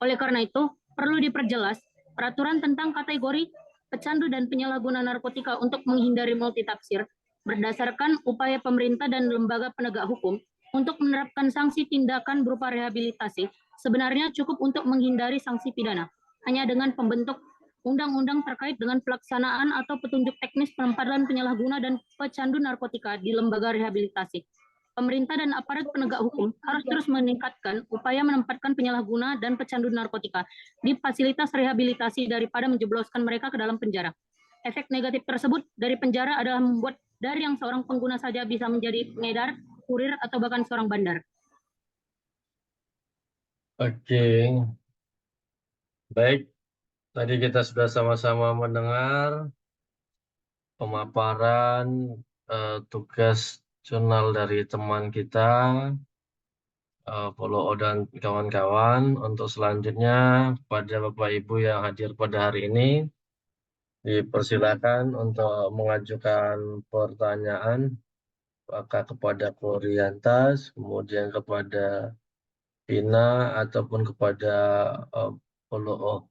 Oleh karena itu, perlu diperjelas peraturan tentang kategori pecandu dan penyalahguna narkotika untuk menghindari multitafsir berdasarkan upaya pemerintah dan lembaga penegak hukum untuk menerapkan sanksi tindakan berupa rehabilitasi sebenarnya cukup untuk menghindari sanksi pidana, hanya dengan pembentuk undang-undang terkait dengan pelaksanaan atau petunjuk teknis penempatan penyalahguna dan pecandu narkotika di lembaga rehabilitasi. Pemerintah dan aparat penegak hukum harus terus meningkatkan upaya menempatkan penyalahguna dan pecandu narkotika di fasilitas rehabilitasi daripada menjebloskan mereka ke dalam penjara. Efek negatif tersebut dari penjara adalah membuat dari yang seorang pengguna saja bisa menjadi pengedar, kurir, atau bahkan seorang bandar. Oke, baik. Tadi kita sudah sama-sama mendengar pemaparan tugas jurnal dari teman kita, Polo dan kawan-kawan. Untuk selanjutnya, kepada Bapak Ibu yang hadir pada hari ini, dipersilakan untuk mengajukan pertanyaan, apakah kepada Koryantas, kemudian kepada Pina, ataupun kepada Polo.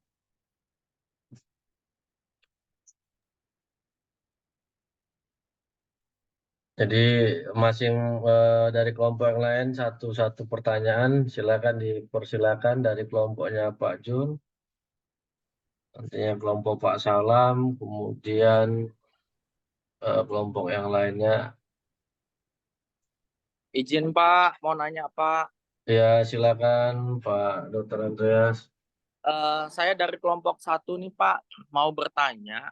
Jadi masing dari kelompok yang lain satu pertanyaan, silakan dipersilakan dari kelompoknya Pak Jun, nantinya kelompok Pak Salam, kemudian kelompok yang lainnya. Izin Pak, mau nanya Pak. Ya, silakan Pak Dr. Andreas. Saya dari kelompok 1 nih Pak, mau bertanya.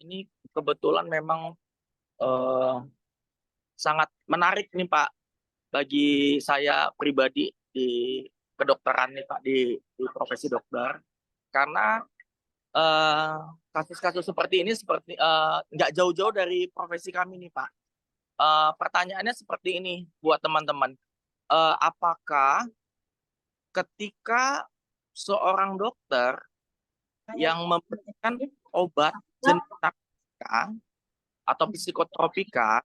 Ini kebetulan memang sangat menarik nih Pak bagi saya pribadi di kedokteran nih Pak, di profesi dokter, karena kasus-kasus seperti ini nggak jauh-jauh dari profesi kami nih Pak. Pertanyaannya seperti ini buat teman-teman, apakah ketika seorang dokter yang memberikan obat jenis narkotika atau psikotropika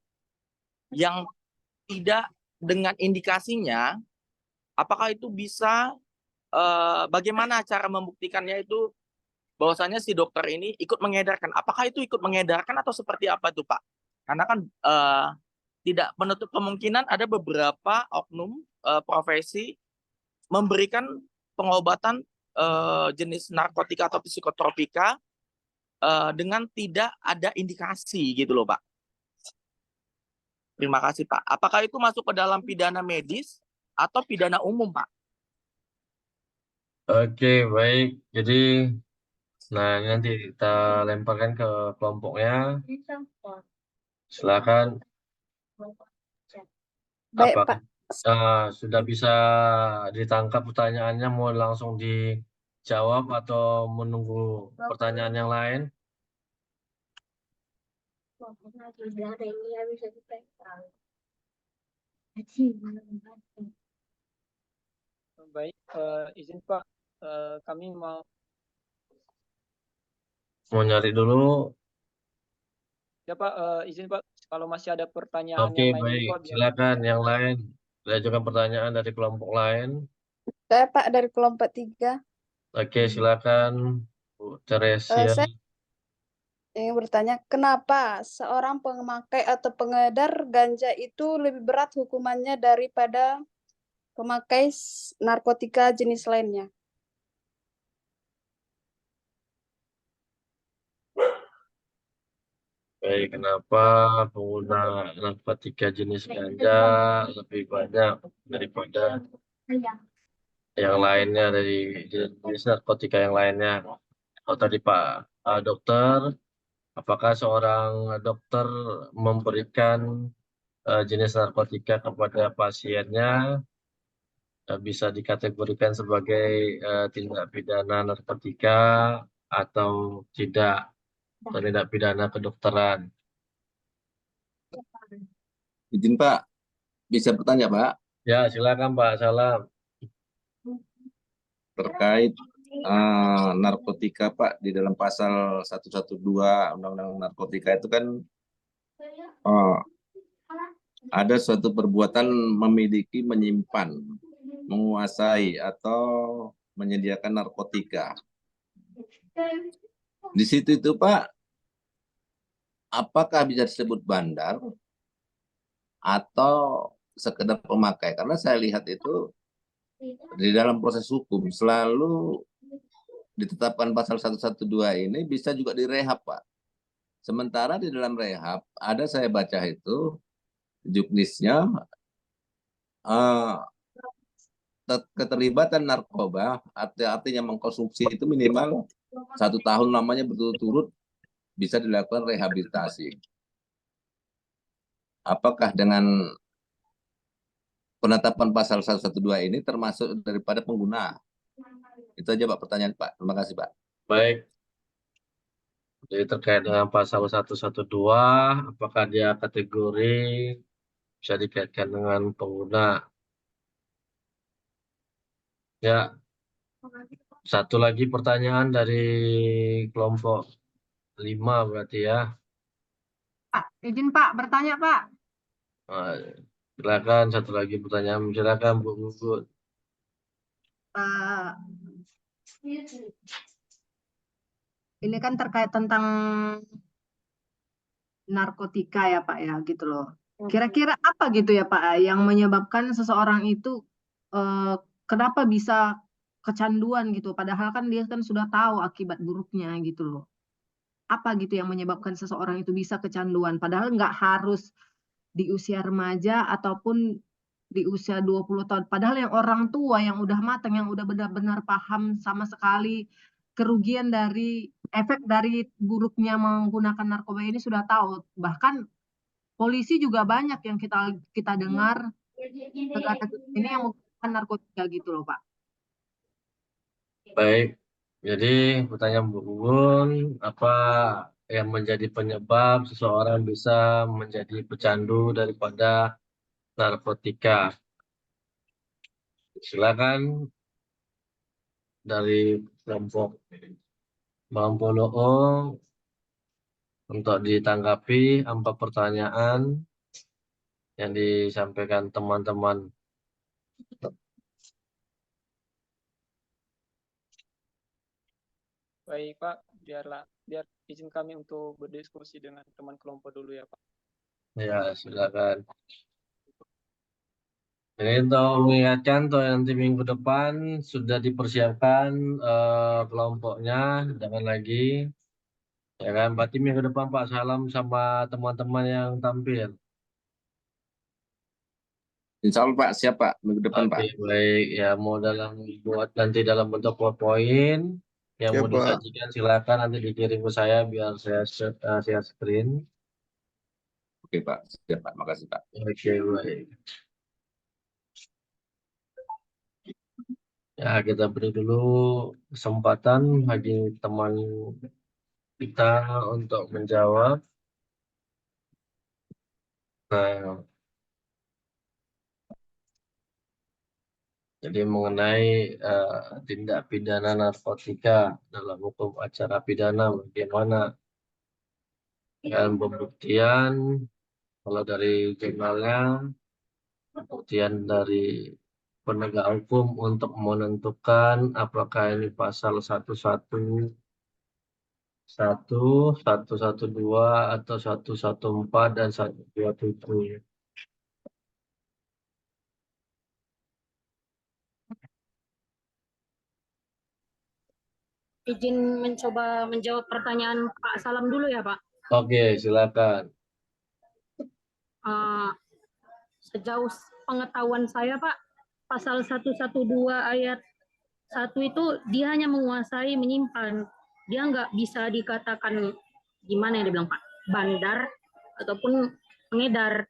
yang tidak dengan indikasinya, apakah itu bisa bagaimana cara membuktikannya itu bahwasanya si dokter ini ikut mengedarkan? Apakah itu ikut mengedarkan atau seperti apa itu Pak? Karena kan tidak menutup kemungkinan ada beberapa oknum profesi memberikan pengobatan jenis narkotika atau psikotropika dengan tidak ada indikasi gitu loh Pak. Terima kasih Pak. Apakah itu masuk ke dalam pidana medis atau pidana umum Pak? Oke, baik. Jadi, nah nanti kita lemparkan ke kelompoknya. Silakan. Baik, Apakah Pak. sudah bisa ditangkap pertanyaannya, mau langsung dijawab atau menunggu pertanyaan yang lain? Baik, izin Pak, kami mau nyari dulu. ya Pak, izin Pak, kalau masih ada pertanyaan Oke, yang lain baik. Pak, biar Silakan yang lain. Diajukan pertanyaan dari kelompok lain. Saya Pak dari kelompok 3. Oke, silakan Bu Teresia. Saya ingin bertanya, kenapa seorang pemakai atau pengedar ganja itu lebih berat hukumannya daripada pemakai narkotika jenis lainnya? Baik, kenapa pengguna narkotika jenis ganja lebih banyak daripada yang lainnya, dari jenis narkotika yang lainnya? Oh, tadi Pak Dokter, apakah seorang dokter memberikan jenis narkotika kepada pasiennya bisa dikategorikan sebagai tindak pidana narkotika atau tidak, atau tindak pidana kedokteran? Izin Pak, bisa bertanya Pak? Ya, silakan Pak Salam. Terkait narkotika Pak, di dalam pasal 112 Undang-Undang Narkotika itu kan ada suatu perbuatan memiliki, menyimpan, menguasai, atau menyediakan narkotika. Di situ itu Pak, apakah bisa disebut bandar atau sekedar pemakai? Karena saya lihat itu di dalam proses hukum selalu ditetapkan pasal 112 ini bisa juga direhab, Pak. Sementara di dalam rehab, ada saya baca itu, juknisnya, keterlibatan narkoba, artinya mengkonsumsi itu minimal 1 tahun lamanya berturut-turut bisa dilakukan rehabilitasi. Apakah dengan penetapan pasal 112 ini termasuk daripada pengguna? Itu aja Pak pertanyaan Pak. Terima kasih Pak. Baik. Jadi terkait dengan pasal 112, apakah dia kategori bisa dikaitkan dengan pengguna? Ya, satu lagi pertanyaan dari kelompok 5 berarti ya. Pak, izin Pak, bertanya Pak. Nah, silakan satu lagi pertanyaan, silakan Bu Gugut. Ini kan terkait tentang narkotika ya Pak ya, gitu loh. Kira-kira apa gitu ya Pak yang menyebabkan seseorang itu kenapa bisa kecanduan gitu, padahal kan dia kan sudah tahu akibat buruknya gitu loh. Apa gitu yang menyebabkan seseorang itu bisa kecanduan, padahal nggak harus di usia remaja ataupun di usia 20 tahun. Padahal yang orang tua yang udah matang, yang udah benar-benar paham sama sekali kerugian dari efek dari buruknya menggunakan narkoba ini sudah tahu. Bahkan polisi juga banyak yang kita dengar negara ini yang menggunakan narkotika gitu loh Pak. Baik, jadi pertanyaan Bu Gugun, apa yang menjadi penyebab seseorang bisa menjadi pecandu daripada narkotika? Silakan dari kelompok Bang Polo'o untuk ditanggapi 4 pertanyaan yang disampaikan teman-teman. Baik Pak, biar izin kami untuk berdiskusi dengan teman kelompok dulu ya Pak. Ya, silakan. Ini untuk mengingatkan nanti minggu depan sudah dipersiapkan kelompoknya, jangan lagi. Ya kan, berarti minggu depan Pak salam sama teman-teman yang tampil. Insya Allah Pak, siap Pak, minggu depan Pak. Oke, baik. Ya, mau buat nanti dalam bentuk PowerPoint yang mau disajikan silakan nanti dikirim ke saya biar saya screen. Oke Pak, siap Pak, makasih Pak. Oke, baik. Ya, kita beri dulu kesempatan bagi teman kita untuk menjawab. Nah, jadi mengenai tindak pidana narkotika dalam hukum acara pidana, bagaimana dan pembuktian, kalau dari jurnalnya, pembuktian dari penegak hukum untuk menentukan apakah ini pasal 111, 112 atau 114 dan 127. Izin mencoba menjawab pertanyaan Pak Salam dulu ya Pak. Oke, silakan. Sejauh pengetahuan saya Pak, pasal 112 ayat 1 itu dia hanya menguasai menyimpan. Dia nggak bisa dikatakan gimana ya dia bilang Pak, bandar ataupun pengedar.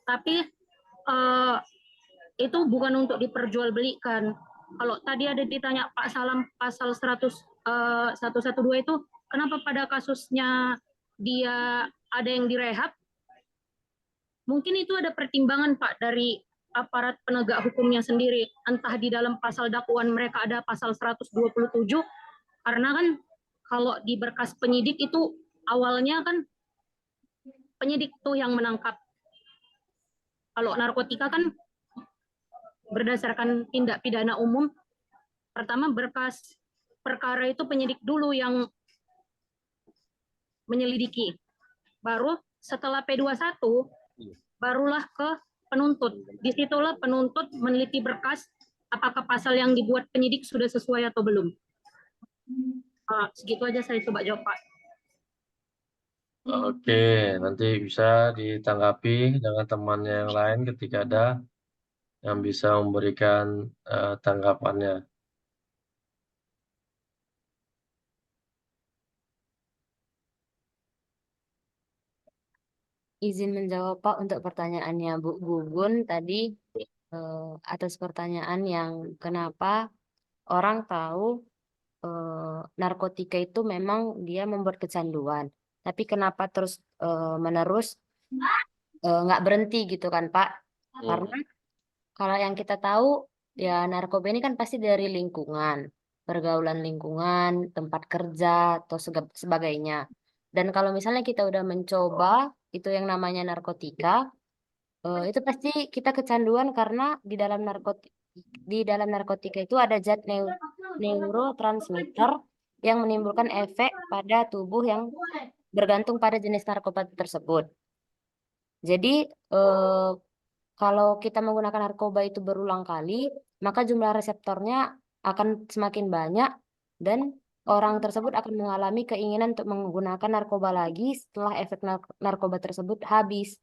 Tapi itu bukan untuk diperjualbelikan. Kalau tadi ada ditanya Pak Salam pasal 112 itu, kenapa pada kasusnya dia ada yang direhab? Mungkin itu ada pertimbangan Pak dari aparat penegak hukumnya sendiri. Entah di dalam pasal dakwaan mereka ada pasal 127, karena kan kalau di berkas penyidik itu awalnya kan penyidik tuh yang menangkap. Kalau narkotika kan berdasarkan tindak pidana umum, pertama berkas perkara itu penyidik dulu yang menyelidiki. Baru setelah P21, barulah ke penuntut. Disitulah penuntut meneliti berkas apakah pasal yang dibuat penyidik sudah sesuai atau belum. Segitu aja saya coba jawab, Pak. Oke, nanti bisa ditanggapi dengan teman yang lain ketika ada yang bisa memberikan tanggapannya. Izin menjawab Pak untuk pertanyaannya Bu Gugun tadi atas pertanyaan yang kenapa orang tahu narkotika itu memang dia membuat kecanduan, tapi kenapa terus menerus nggak berhenti gitu kan Pak? Karena kalau yang kita tahu ya narkoba ini kan pasti dari lingkungan, pergaulan lingkungan, tempat kerja atau sebagainya. Dan kalau misalnya kita udah mencoba itu yang namanya narkotika, itu pasti kita kecanduan karena di dalam narkotika itu ada zat neurotransmitter yang menimbulkan efek pada tubuh yang bergantung pada jenis narkoba tersebut. Jadi kalau kita menggunakan narkoba itu berulang kali, maka jumlah reseptornya akan semakin banyak dan orang tersebut akan mengalami keinginan untuk menggunakan narkoba lagi setelah efek narkoba tersebut habis.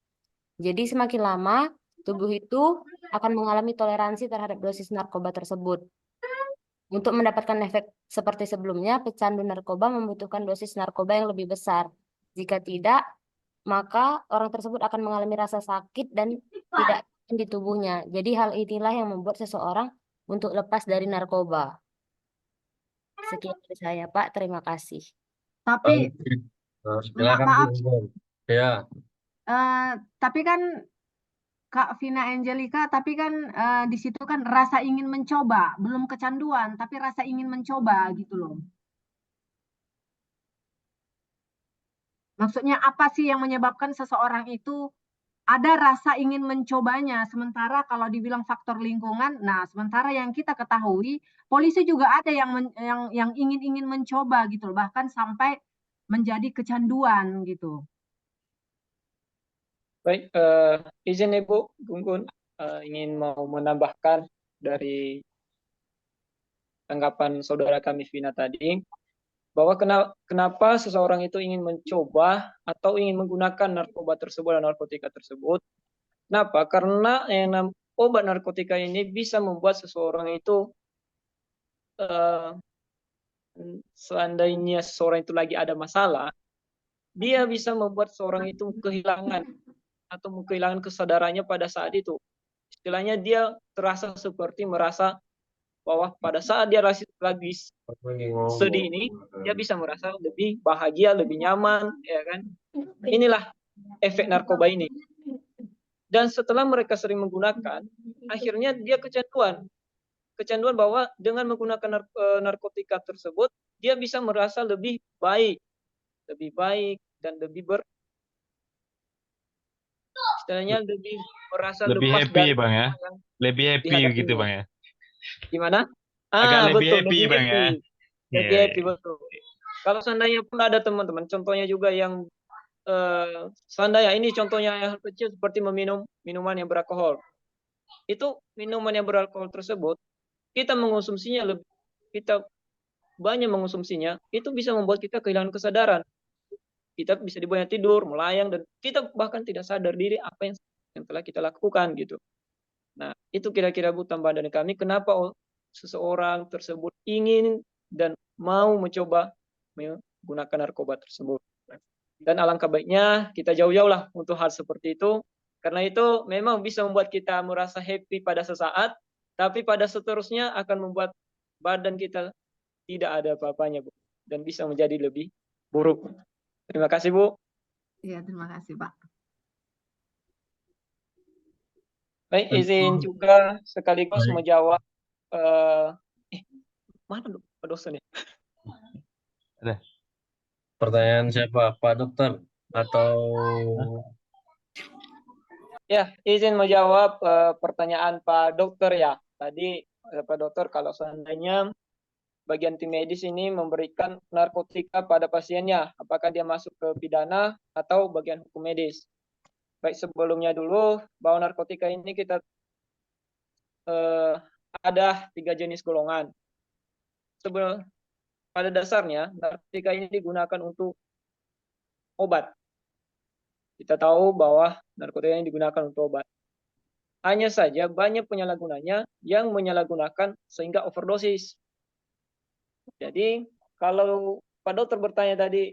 Jadi semakin lama tubuh itu akan mengalami toleransi terhadap dosis narkoba tersebut. Untuk mendapatkan efek seperti sebelumnya, pecandu narkoba membutuhkan dosis narkoba yang lebih besar. Jika tidak, maka orang tersebut akan mengalami rasa sakit dan tidak di tubuhnya. Jadi hal inilah yang membuat seseorang untuk lepas dari narkoba. Sekian dari saya, Pak. Terima kasih. Tapi Silakan maaf, Bu. Ya, tapi kan Kak Vina Angelica, tapi kan di situ kan rasa ingin mencoba, belum kecanduan, tapi rasa ingin mencoba gitu loh. Maksudnya apa sih yang menyebabkan seseorang itu ada rasa ingin mencobanya, sementara kalau dibilang faktor lingkungan, nah sementara yang kita ketahui, polisi juga ada yang ingin mencoba gitu loh, bahkan sampai menjadi kecanduan gitu. Baik, izin Ibu Gunggun ingin mau menambahkan dari tanggapan saudara kami Vina tadi, bahwa kenapa seseorang itu ingin mencoba atau ingin menggunakan narkoba tersebut dan narkotika tersebut. Kenapa? Karena obat narkotika ini bisa membuat seseorang itu seandainya seseorang itu lagi ada masalah, dia bisa membuat seseorang itu kehilangan kesadarannya pada saat itu. Istilahnya dia terasa seperti merasa bahwa pada saat dia lagi sedih ini, dia bisa merasa lebih bahagia, lebih nyaman, ya kan? Inilah efek narkoba ini. Dan setelah mereka sering menggunakan, akhirnya dia kecanduan. Kecanduan bahwa dengan menggunakan narkotika tersebut, dia bisa merasa lebih baik dan istilahnya lebih merasa lebih lepas happy dari Bang ya. Lebih happy dihadapinya. gitu Bang ya. Gimana? Agak lebih Betul, happy Bang ya. Lebih happy, betul. Kalau seandainya pun ada teman-teman, contohnya juga yang seandainya ini contohnya yang kecil seperti meminum minuman yang beralkohol. Itu minuman yang beralkohol tersebut, kita banyak mengonsumsinya, itu bisa membuat kita kehilangan kesadaran. Kita bisa dibuat tidur, melayang, dan kita bahkan tidak sadar diri apa yang telah kita lakukan gitu. Nah, itu kira-kira Bu tambahan dari kami, kenapa seseorang tersebut ingin dan mau mencoba menggunakan narkoba tersebut. Dan alangkah baiknya kita jauh-jauh lah untuk hal seperti itu, karena itu memang bisa membuat kita merasa happy pada sesaat, tapi pada seterusnya akan membuat badan kita tidak ada apa-apanya, Bu, dan bisa menjadi lebih buruk. Terima kasih, Bu. Iya, terima kasih, Pak. Baik, izin juga sekaligus menjawab mana Pak dosen ya? Ada. Pertanyaan siapa? Pak Dokter atau Ya, izin menjawab pertanyaan Pak Dokter ya. Tadi Pak Dokter, kalau seandainya bagian tim medis ini memberikan narkotika pada pasiennya, apakah dia masuk ke pidana atau bagian hukum medis? Baik, sebelumnya dulu bahwa narkotika ini kita ada 3 jenis golongan. pada dasarnya narkotika ini digunakan untuk obat. Kita tahu bahwa narkotika ini digunakan untuk obat. Hanya saja banyak penyalahgunanya yang menyalahgunakan sehingga overdosis. Jadi kalau Pak Dokter bertanya tadi,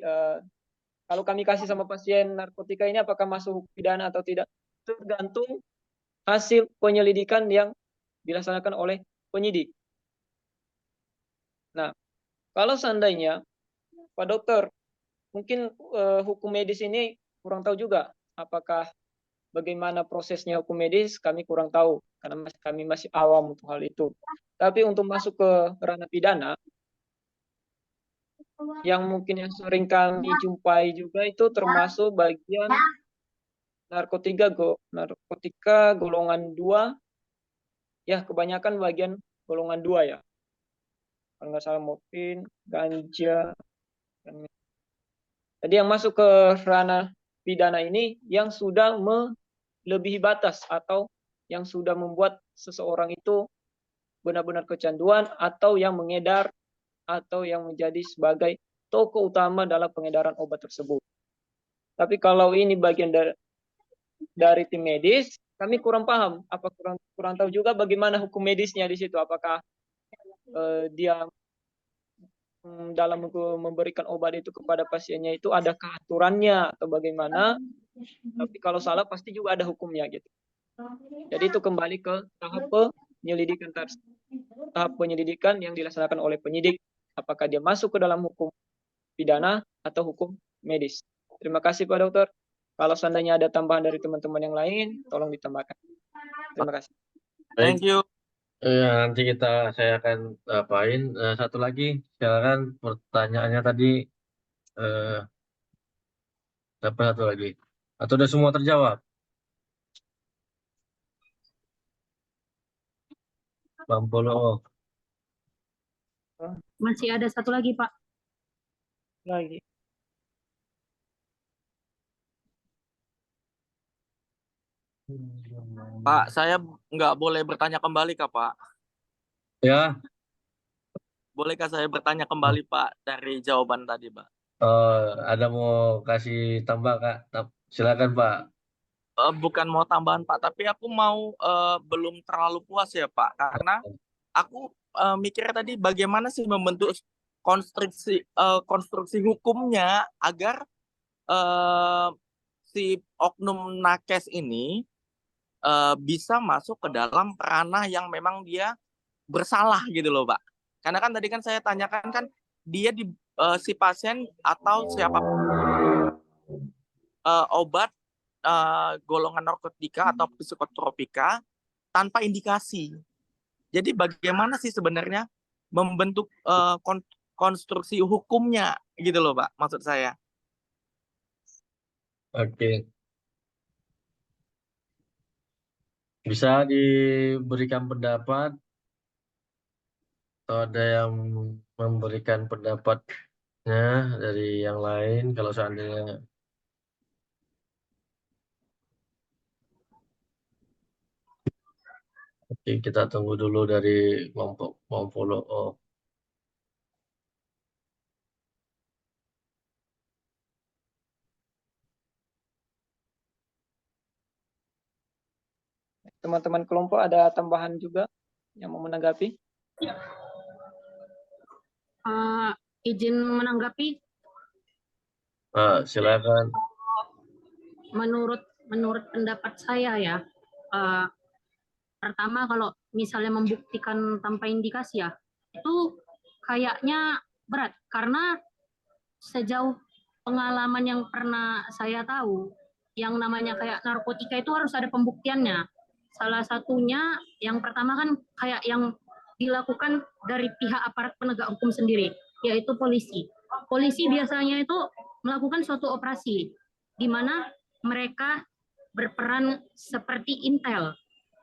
kalau kami kasih sama pasien narkotika ini apakah masuk hukum pidana atau tidak, tergantung hasil penyelidikan yang dilaksanakan oleh penyidik. Nah, kalau seandainya Pak Dokter mungkin hukum medis ini kurang tahu juga, apakah bagaimana prosesnya hukum medis kami kurang tahu karena kami masih awam untuk hal itu. Tapi untuk masuk ke ranah pidana, yang mungkin yang sering kami jumpai juga itu termasuk bagian narkotika golongan 2, ya kebanyakan bagian golongan 2 ya. Kalau nggak salah morfin, ganja. Jadi yang masuk ke ranah pidana ini yang sudah melebihi batas atau yang sudah membuat seseorang itu benar-benar kecanduan atau yang mengedar atau yang menjadi sebagai tokoh utama dalam pengedaran obat tersebut. Tapi kalau ini bagian dari tim medis, kami kurang paham, apa kurang tahu juga bagaimana hukum medisnya di situ, apakah dia dalam memberikan obat itu kepada pasiennya itu ada aturannya atau bagaimana. Tapi kalau salah pasti juga ada hukumnya gitu. Jadi itu kembali ke tahap penyelidikan yang dilaksanakan oleh penyidik, apakah dia masuk ke dalam hukum pidana atau hukum medis. Terima kasih Pak Dokter. Kalau seandainya ada tambahan dari teman-teman yang lain, tolong ditambahkan. Terima kasih. Thank you. Nanti saya akan apain. Satu lagi, silakan pertanyaannya tadi. Apa satu lagi? Atau udah semua terjawab? Bang Polo. Masih ada satu lagi, Pak. Lagi. Pak, saya nggak boleh bertanya kembali kah, Pak? Ya. Bolehkah saya bertanya kembali, Pak, dari jawaban tadi, Pak? Ada mau kasih tambah, Kak? Silakan, Pak. Bukan mau tambahan, Pak, tapi aku mau belum terlalu puas ya, Pak, karena aku mikirnya tadi bagaimana sih membentuk konstruksi hukumnya agar si oknum nakes ini bisa masuk ke dalam ranah yang memang dia bersalah gitu loh, Pak. Karena kan tadi kan saya tanyakan kan dia si pasien atau siapapun obat golongan narkotika atau psikotropika tanpa indikasi. Jadi bagaimana sih sebenarnya membentuk konstruksi hukumnya gitu loh, Pak, maksud saya. Oke. Bisa diberikan pendapat atau ada yang memberikan pendapatnya dari yang lain kalau seandainya oke, kita tunggu dulu dari kelompok Follow. Teman-teman kelompok ada tambahan juga yang mau menanggapi? Izin menanggapi. Silakan. Menurut pendapat saya ya, pertama kalau misalnya membuktikan tanpa indikasi ya, itu kayaknya berat karena sejauh pengalaman yang pernah saya tahu, yang namanya kayak narkotika itu harus ada pembuktiannya. Salah satunya yang pertama kan kayak yang dilakukan dari pihak aparat penegak hukum sendiri, yaitu polisi. Polisi biasanya itu melakukan suatu operasi di mana mereka berperan seperti intel,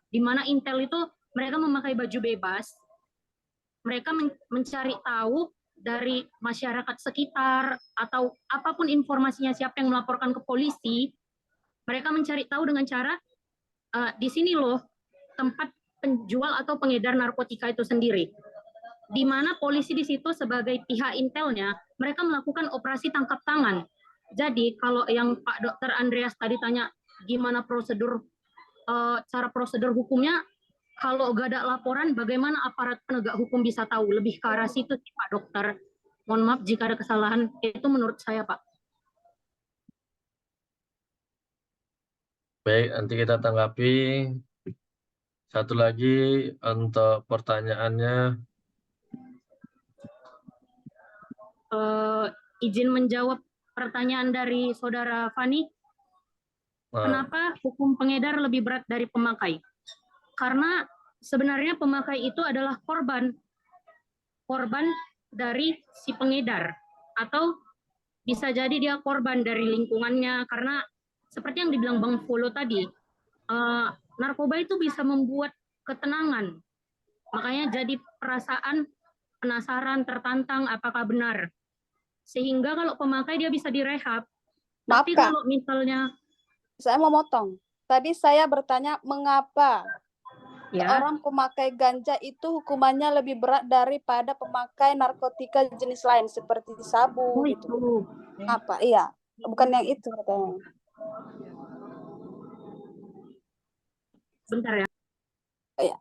di mana intel itu mereka memakai baju bebas, mereka mencari tahu dari masyarakat sekitar atau apapun informasinya, siapa yang melaporkan ke polisi, mereka mencari tahu dengan cara di sini loh tempat penjual atau pengedar narkotika itu sendiri. di mana polisi di situ sebagai pihak intelnya, mereka melakukan operasi tangkap tangan. Jadi kalau yang Pak Dr. Andreas tadi tanya gimana cara prosedur hukumnya, kalau gak ada laporan, bagaimana aparat penegak hukum bisa tahu? Lebih ke arah situ sih Pak Dokter. Mohon maaf jika ada kesalahan, itu menurut saya Pak. Baik, nanti kita tanggapi. Satu lagi untuk pertanyaannya. Izin menjawab pertanyaan dari Saudara Fani. Kenapa hukum pengedar lebih berat dari pemakai? Karena sebenarnya pemakai itu adalah korban dari si pengedar, atau bisa jadi dia korban dari lingkungannya, karena seperti yang dibilang Bang Folo tadi, narkoba itu bisa membuat ketenangan, makanya jadi perasaan penasaran, tertantang apakah benar, sehingga kalau pemakai dia bisa direhab. Maaf, Tapi Kak. kalau misalnya Saya mau motong. Tadi saya bertanya mengapa seorang pemakai ganja itu hukumannya lebih berat daripada pemakai narkotika jenis lain seperti sabu gitu. Apa? Iya, bukan yang itu katanya. Bentar ya. Iya.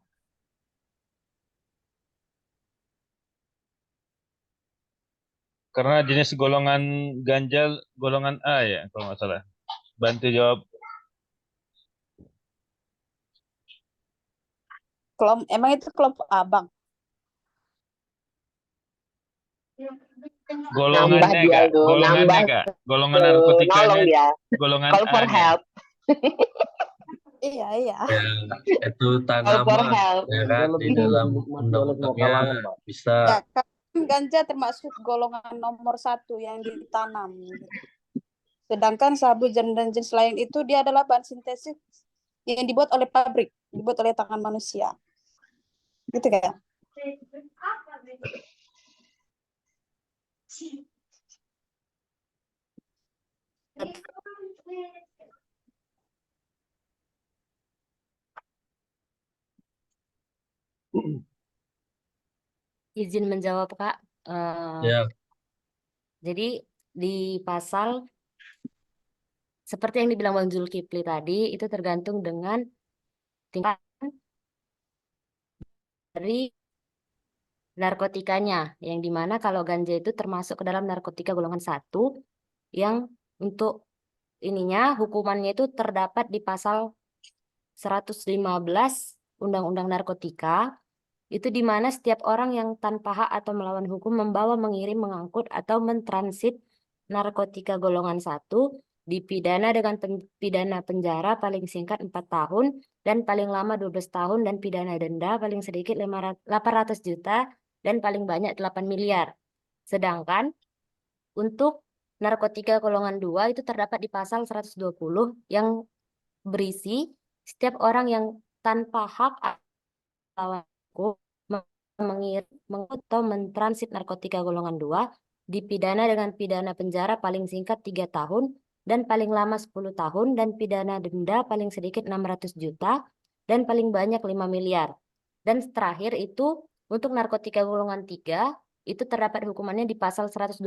Karena jenis golongan ganja golongan A ya, kalau nggak salah. Bantu jawab. Emang itu kelompok abang? Golongannya dia Kak, tuh, golongannya nambah Kak, golongan tuh, narkotikanya, nolong dia. golongan Call for A-nya. help. Iya, iya. Ya, itu Call for tanaman, help. ya kan, di dalam undang-undangnya bisa. Ya, kan ganja termasuk golongan nomor 1 yang ditanam. Sedangkan sabu dan jenis lain itu dia adalah bahan sintesis yang dibuat oleh pabrik, dibuat oleh tangan manusia. Gitu kan? Izin menjawab, Kak. Ya, Jadi di pasal seperti yang dibilang Bang Zulkifli tadi, itu tergantung dengan tingkat dari narkotikanya, yang dimana kalau ganja itu termasuk ke dalam narkotika golongan 1, yang untuk ininya hukumannya itu terdapat di pasal 115 Undang-Undang Narkotika, itu di mana setiap orang yang tanpa hak atau melawan hukum membawa, mengirim, mengangkut, atau mentransit narkotika golongan 1 dipidana dengan pidana penjara paling singkat 4 tahun dan paling lama 12 tahun dan pidana denda paling sedikit 800 juta dan paling banyak 8 miliar. Sedangkan untuk narkotika golongan 2 itu terdapat di pasal 120 yang berisi setiap orang yang tanpa hak atau mengirim atau mentransit narkotika golongan 2 dipidana dengan pidana penjara paling singkat 3 tahun dan paling lama 10 tahun dan pidana denda paling sedikit 600 juta dan paling banyak 5 miliar. Dan terakhir itu untuk narkotika golongan 3 itu terdapat hukumannya di pasal 125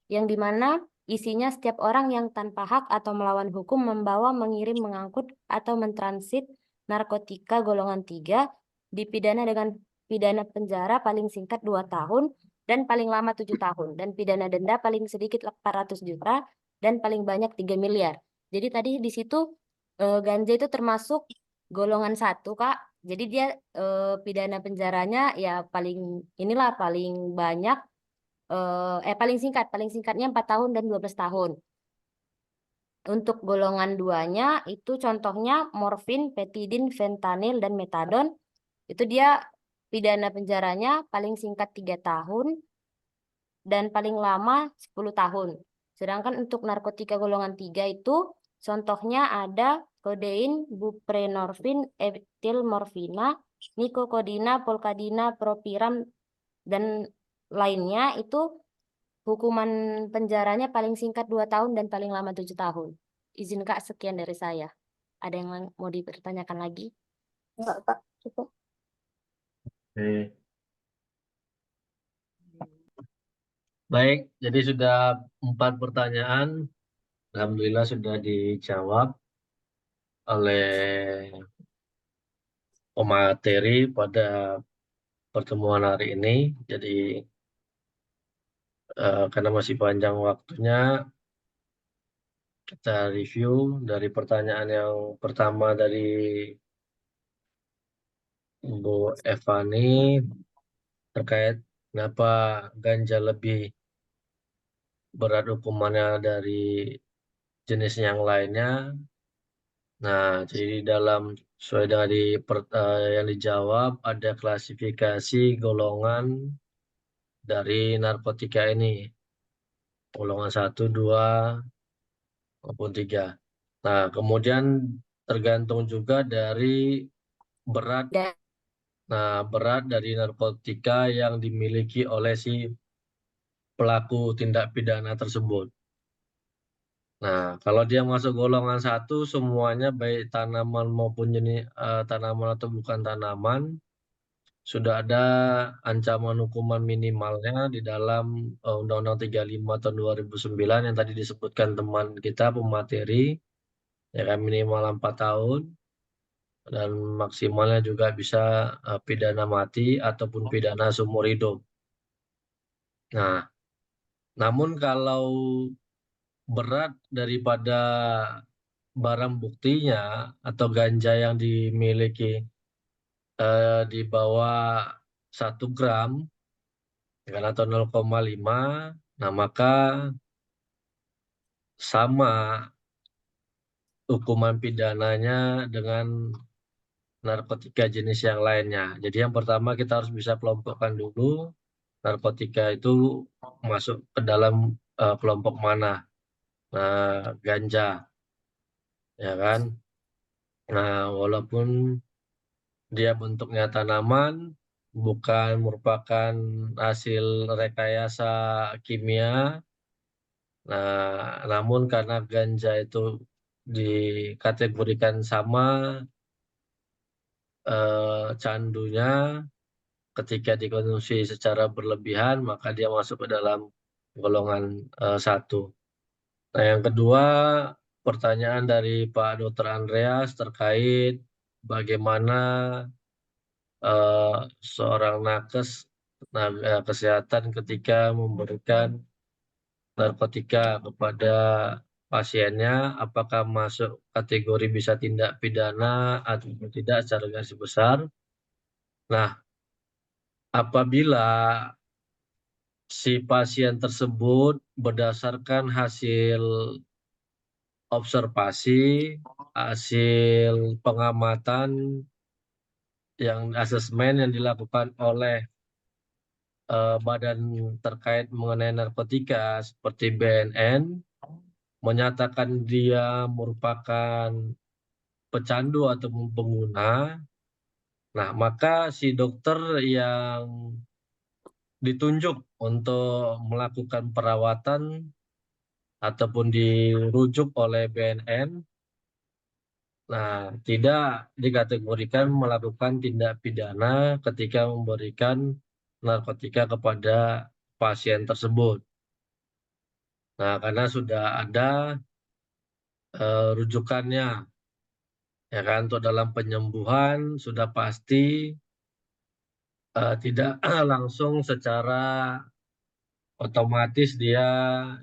yang dimana isinya setiap orang yang tanpa hak atau melawan hukum membawa, mengirim, mengangkut, atau mentransit narkotika golongan 3 dipidana dengan pidana penjara paling singkat 2 tahun dan paling lama 7 tahun dan pidana denda paling sedikit 400 juta dan paling banyak 3 miliar. Jadi tadi di situ ganja itu termasuk golongan 1, Kak. Jadi dia pidana penjaranya ya paling banyak paling singkatnya 4 tahun dan 12 tahun. Untuk golongan 2-nya itu contohnya morfin, petidin, fentanyl, dan metadon. Itu dia pidana penjaranya paling singkat 3 tahun dan paling lama 10 tahun. Sedangkan untuk narkotika golongan 3 itu contohnya ada kodein, buprenorfin, etilmorfina, nikokodina, polkadina, propiram, dan lainnya itu hukuman penjaranya paling singkat 2 tahun dan paling lama 7 tahun. Izin Kak, sekian dari saya. Ada yang mau dipertanyakan lagi? Enggak, Pak. Cukup. Oke. Baik, jadi sudah 4 pertanyaan. Alhamdulillah sudah dijawab oleh pemateri pada pertemuan hari ini. Jadi karena masih panjang waktunya, kita review dari pertanyaan yang pertama dari Bu Evani terkait kenapa ganja lebih berat hukumannya dari jenis yang lainnya. Nah, jadi dalam sesuai dengan yang dijawab ada klasifikasi golongan dari narkotika ini, golongan 1, 2, maupun 3. Nah, kemudian tergantung juga dari berat. Dan Nah, berat dari narkotika yang dimiliki oleh si pelaku tindak pidana tersebut. Nah, kalau dia masuk golongan 1, semuanya baik tanaman maupun jenis tanaman atau bukan tanaman, sudah ada ancaman hukuman minimalnya di dalam Undang-Undang 35 tahun 2009 yang tadi disebutkan teman kita pemateri, ya kan, minimal 4 tahun dan maksimalnya juga bisa pidana mati ataupun pidana seumur hidup. Nah, namun kalau berat daripada barang buktinya atau ganja yang dimiliki di bawah 1 gram kan, atau 0,5, nah maka sama hukuman pidananya dengan narkotika jenis yang lainnya. Jadi yang pertama kita harus bisa kelompokkan dulu narkotika itu masuk ke dalam kelompok mana. Nah, ganja, ya kan? Nah, walaupun dia bentuknya tanaman, bukan merupakan hasil rekayasa kimia. Nah, namun karena ganja itu dikategorikan sama candunya, ketika dikonsumsi secara berlebihan, maka dia masuk ke dalam golongan 1. Nah, yang kedua, pertanyaan dari Pak Dr. Andreas terkait bagaimana seorang nakes tenaga kesehatan ketika memberikan narkotika kepada pasiennya, apakah masuk kategori bisa tindak pidana atau tidak secara garis besar. Nah, apabila si pasien tersebut berdasarkan hasil observasi, hasil pengamatan yang asesmen yang dilakukan oleh badan terkait mengenai narkotika seperti BNN, menyatakan dia merupakan pecandu atau pengguna, nah maka si dokter yang ditunjuk untuk melakukan perawatan ataupun dirujuk oleh BNN, nah tidak dikategorikan melakukan tindak pidana ketika memberikan narkotika kepada pasien tersebut. Nah, karena sudah ada rujukannya, ya kan, untuk dalam penyembuhan sudah pasti tidak langsung secara otomatis dia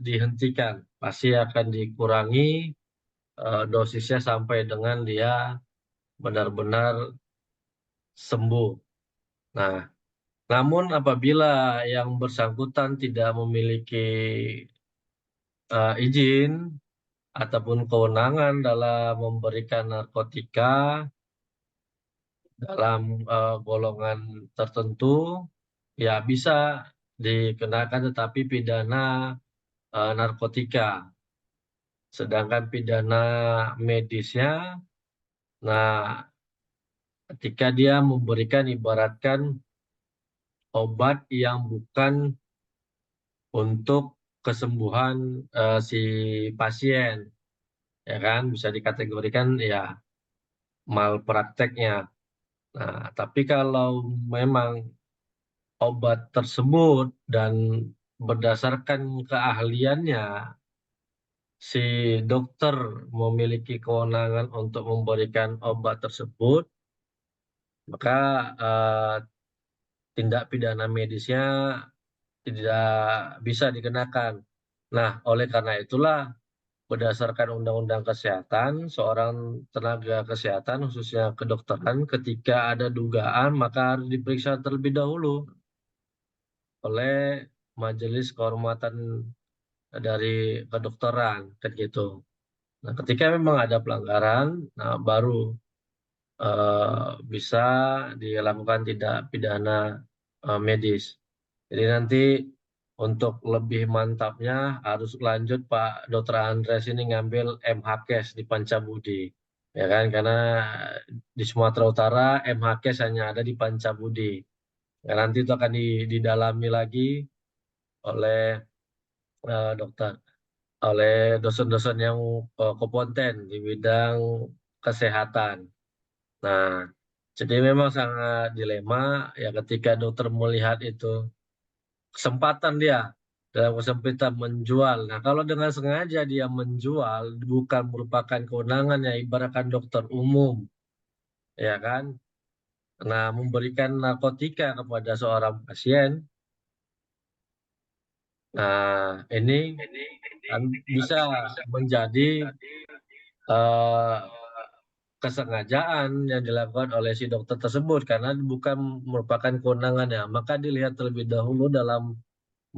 dihentikan, pasti akan dikurangi dosisnya sampai dengan dia benar-benar sembuh. Nah, namun apabila yang bersangkutan tidak memiliki izin ataupun kewenangan dalam memberikan narkotika dalam golongan tertentu, ya bisa dikenakan tetapi pidana narkotika. Sedangkan pidana medisnya, nah ketika dia memberikan ibaratkan obat yang bukan untuk kesembuhan si pasien, ya kan, bisa dikategorikan ya malprakteknya. Nah, tapi kalau memang obat tersebut dan berdasarkan keahliannya si dokter memiliki kewenangan untuk memberikan obat tersebut, maka tindak pidana medisnya tidak bisa dikenakan. Nah, oleh karena itulah berdasarkan Undang-Undang Kesehatan, seorang tenaga kesehatan khususnya kedokteran ketika ada dugaan maka harus diperiksa terlebih dahulu oleh Majelis Kehormatan dari Kedokteran, kan gitu. Nah, ketika memang ada pelanggaran, nah baru bisa dilakukan tindak pidana medis. Jadi nanti untuk lebih mantapnya harus lanjut Pak Dr. Andres ini ngambil MHKes di Pancabudi, ya kan? Karena di Sumatera Utara MHKes hanya ada di Pancabudi. Ya, nanti itu akan didalami lagi oleh dokter, oleh dosen-dosen yang kompeten di bidang kesehatan. Nah, jadi memang sangat dilema ya ketika dokter melihat itu kesempatan dia dalam kesempitan menjual. Nah, kalau dengan sengaja dia menjual bukan merupakan kewenangannya, ibaratkan dokter umum, ya kan? Nah, memberikan narkotika kepada seorang pasien, nah ini kan bisa menjadi kesengajaan yang dilakukan oleh si dokter tersebut karena bukan merupakan kewenangannya. Maka dilihat terlebih dahulu dalam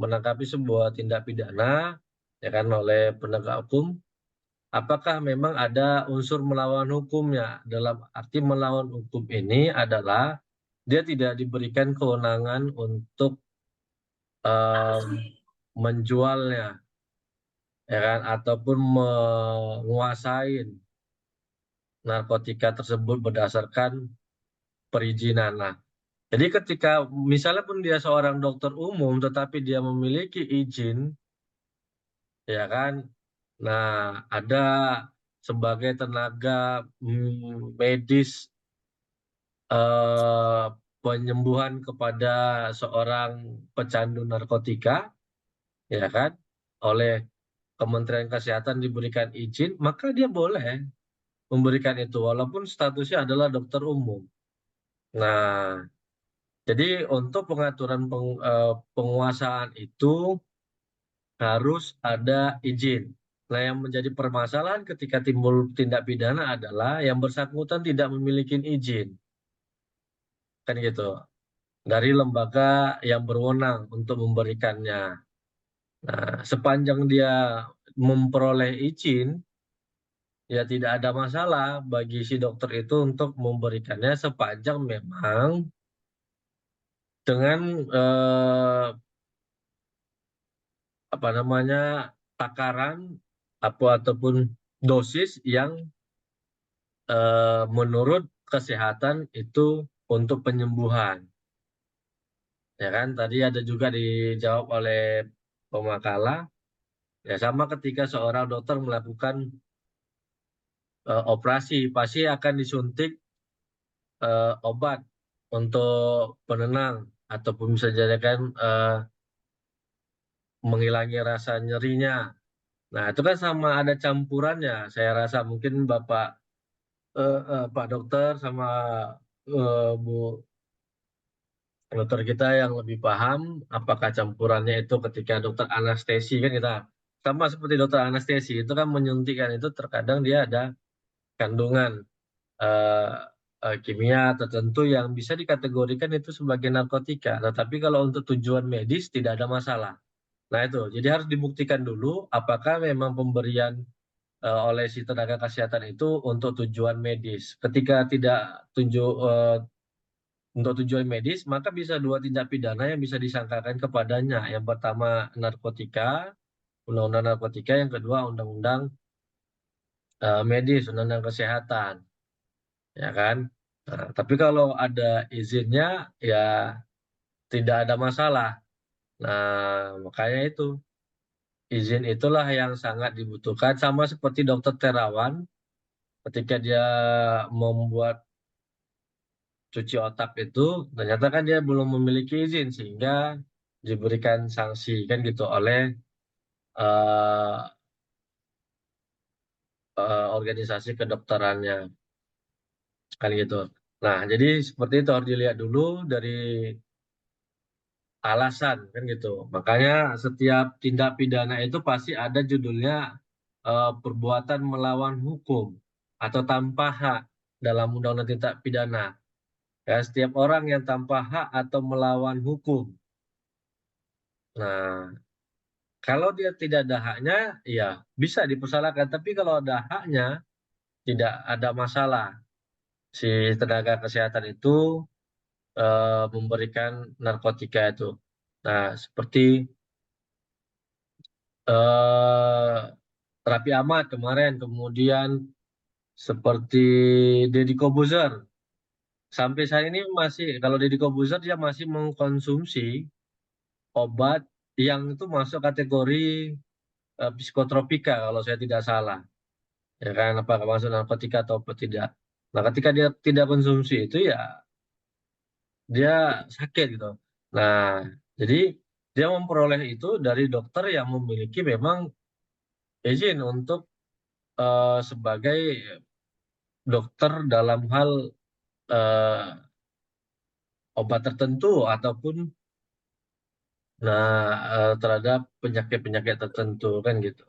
menangkapi sebuah tindak pidana ya kan oleh penegak hukum, apakah memang ada unsur melawan hukumnya. Dalam arti melawan hukum ini adalah dia tidak diberikan kewenangan untuk menjualnya ya kan ataupun menguasai narkotika tersebut berdasarkan perizinan. Nah, jadi ketika misalnya pun dia seorang dokter umum tetapi dia memiliki izin, ya kan? Nah, ada sebagai tenaga medis penyembuhan kepada seorang pecandu narkotika, ya kan? Oleh Kementerian Kesehatan diberikan izin, maka dia boleh memberikan itu walaupun statusnya adalah dokter umum. Nah, jadi untuk pengaturan penguasaan itu harus ada izin. Nah, yang menjadi permasalahan ketika timbul tindak pidana adalah yang bersangkutan tidak memiliki izin. Kan gitu. Dari lembaga yang berwenang untuk memberikannya. Nah, sepanjang dia memperoleh izin, ya tidak ada masalah bagi si dokter itu untuk memberikannya sepanjang memang dengan takaran ataupun dosis yang menurut kesehatan itu untuk penyembuhan. Ya kan, tadi ada juga dijawab oleh pemakalah. Ya sama ketika seorang dokter melakukan operasi, pasti akan disuntik obat untuk penenang ataupun bisa jadikan menghilangi rasa nyerinya. Nah, itu kan sama ada campurannya. Saya rasa mungkin Bapak Pak Dokter sama Bu dokter kita yang lebih paham apakah campurannya itu ketika dokter anestesi kan kita sama seperti dokter anestesi itu kan menyuntikkan itu terkadang dia ada kandungan kimia tertentu yang bisa dikategorikan itu sebagai narkotika. Tetapi kalau untuk tujuan medis tidak ada masalah. Nah itu, jadi harus dibuktikan dulu apakah memang pemberian oleh si tenaga kesehatan itu untuk tujuan medis. Ketika tidak untuk tujuan medis, maka bisa dua tindak pidana yang bisa disangkakan kepadanya. Yang pertama narkotika, undang-undang narkotika, yang kedua undang-undang medis, undang-undang kesehatan. Ya kan? Nah, tapi kalau ada izinnya ya tidak ada masalah. Nah, makanya itu izin itulah yang sangat dibutuhkan sama seperti dokter Terawan ketika dia membuat cuci otak itu ternyata kan dia belum memiliki izin sehingga diberikan sanksi kan gitu oleh eh, organisasi kedokterannya kan gitu. Nah, jadi seperti itu harus dilihat dulu dari alasan kan gitu. Makanya setiap tindak pidana itu pasti ada judulnya perbuatan melawan hukum atau tanpa hak dalam undang-undang tindak pidana. Ya, setiap orang yang tanpa hak atau melawan hukum. Nah, kalau dia tidak ada haknya, ya bisa dipersalahkan. Tapi kalau ada haknya, tidak ada masalah. Si tenaga kesehatan itu memberikan narkotika itu. Nah, seperti Raffi Ahmad kemarin, kemudian seperti Deddy Corbuzier. Sampai saat ini masih, kalau Deddy Corbuzier dia masih mengkonsumsi obat yang itu masuk kategori psikotropika kalau saya tidak salah. Ya kan, apakah masuk narkotika atau tidak. Nah, ketika dia tidak konsumsi itu ya dia sakit gitu. Nah, jadi dia memperoleh itu dari dokter yang memiliki memang izin untuk sebagai dokter dalam hal eh, obat tertentu ataupun terhadap penyakit-penyakit tertentu kan gitu.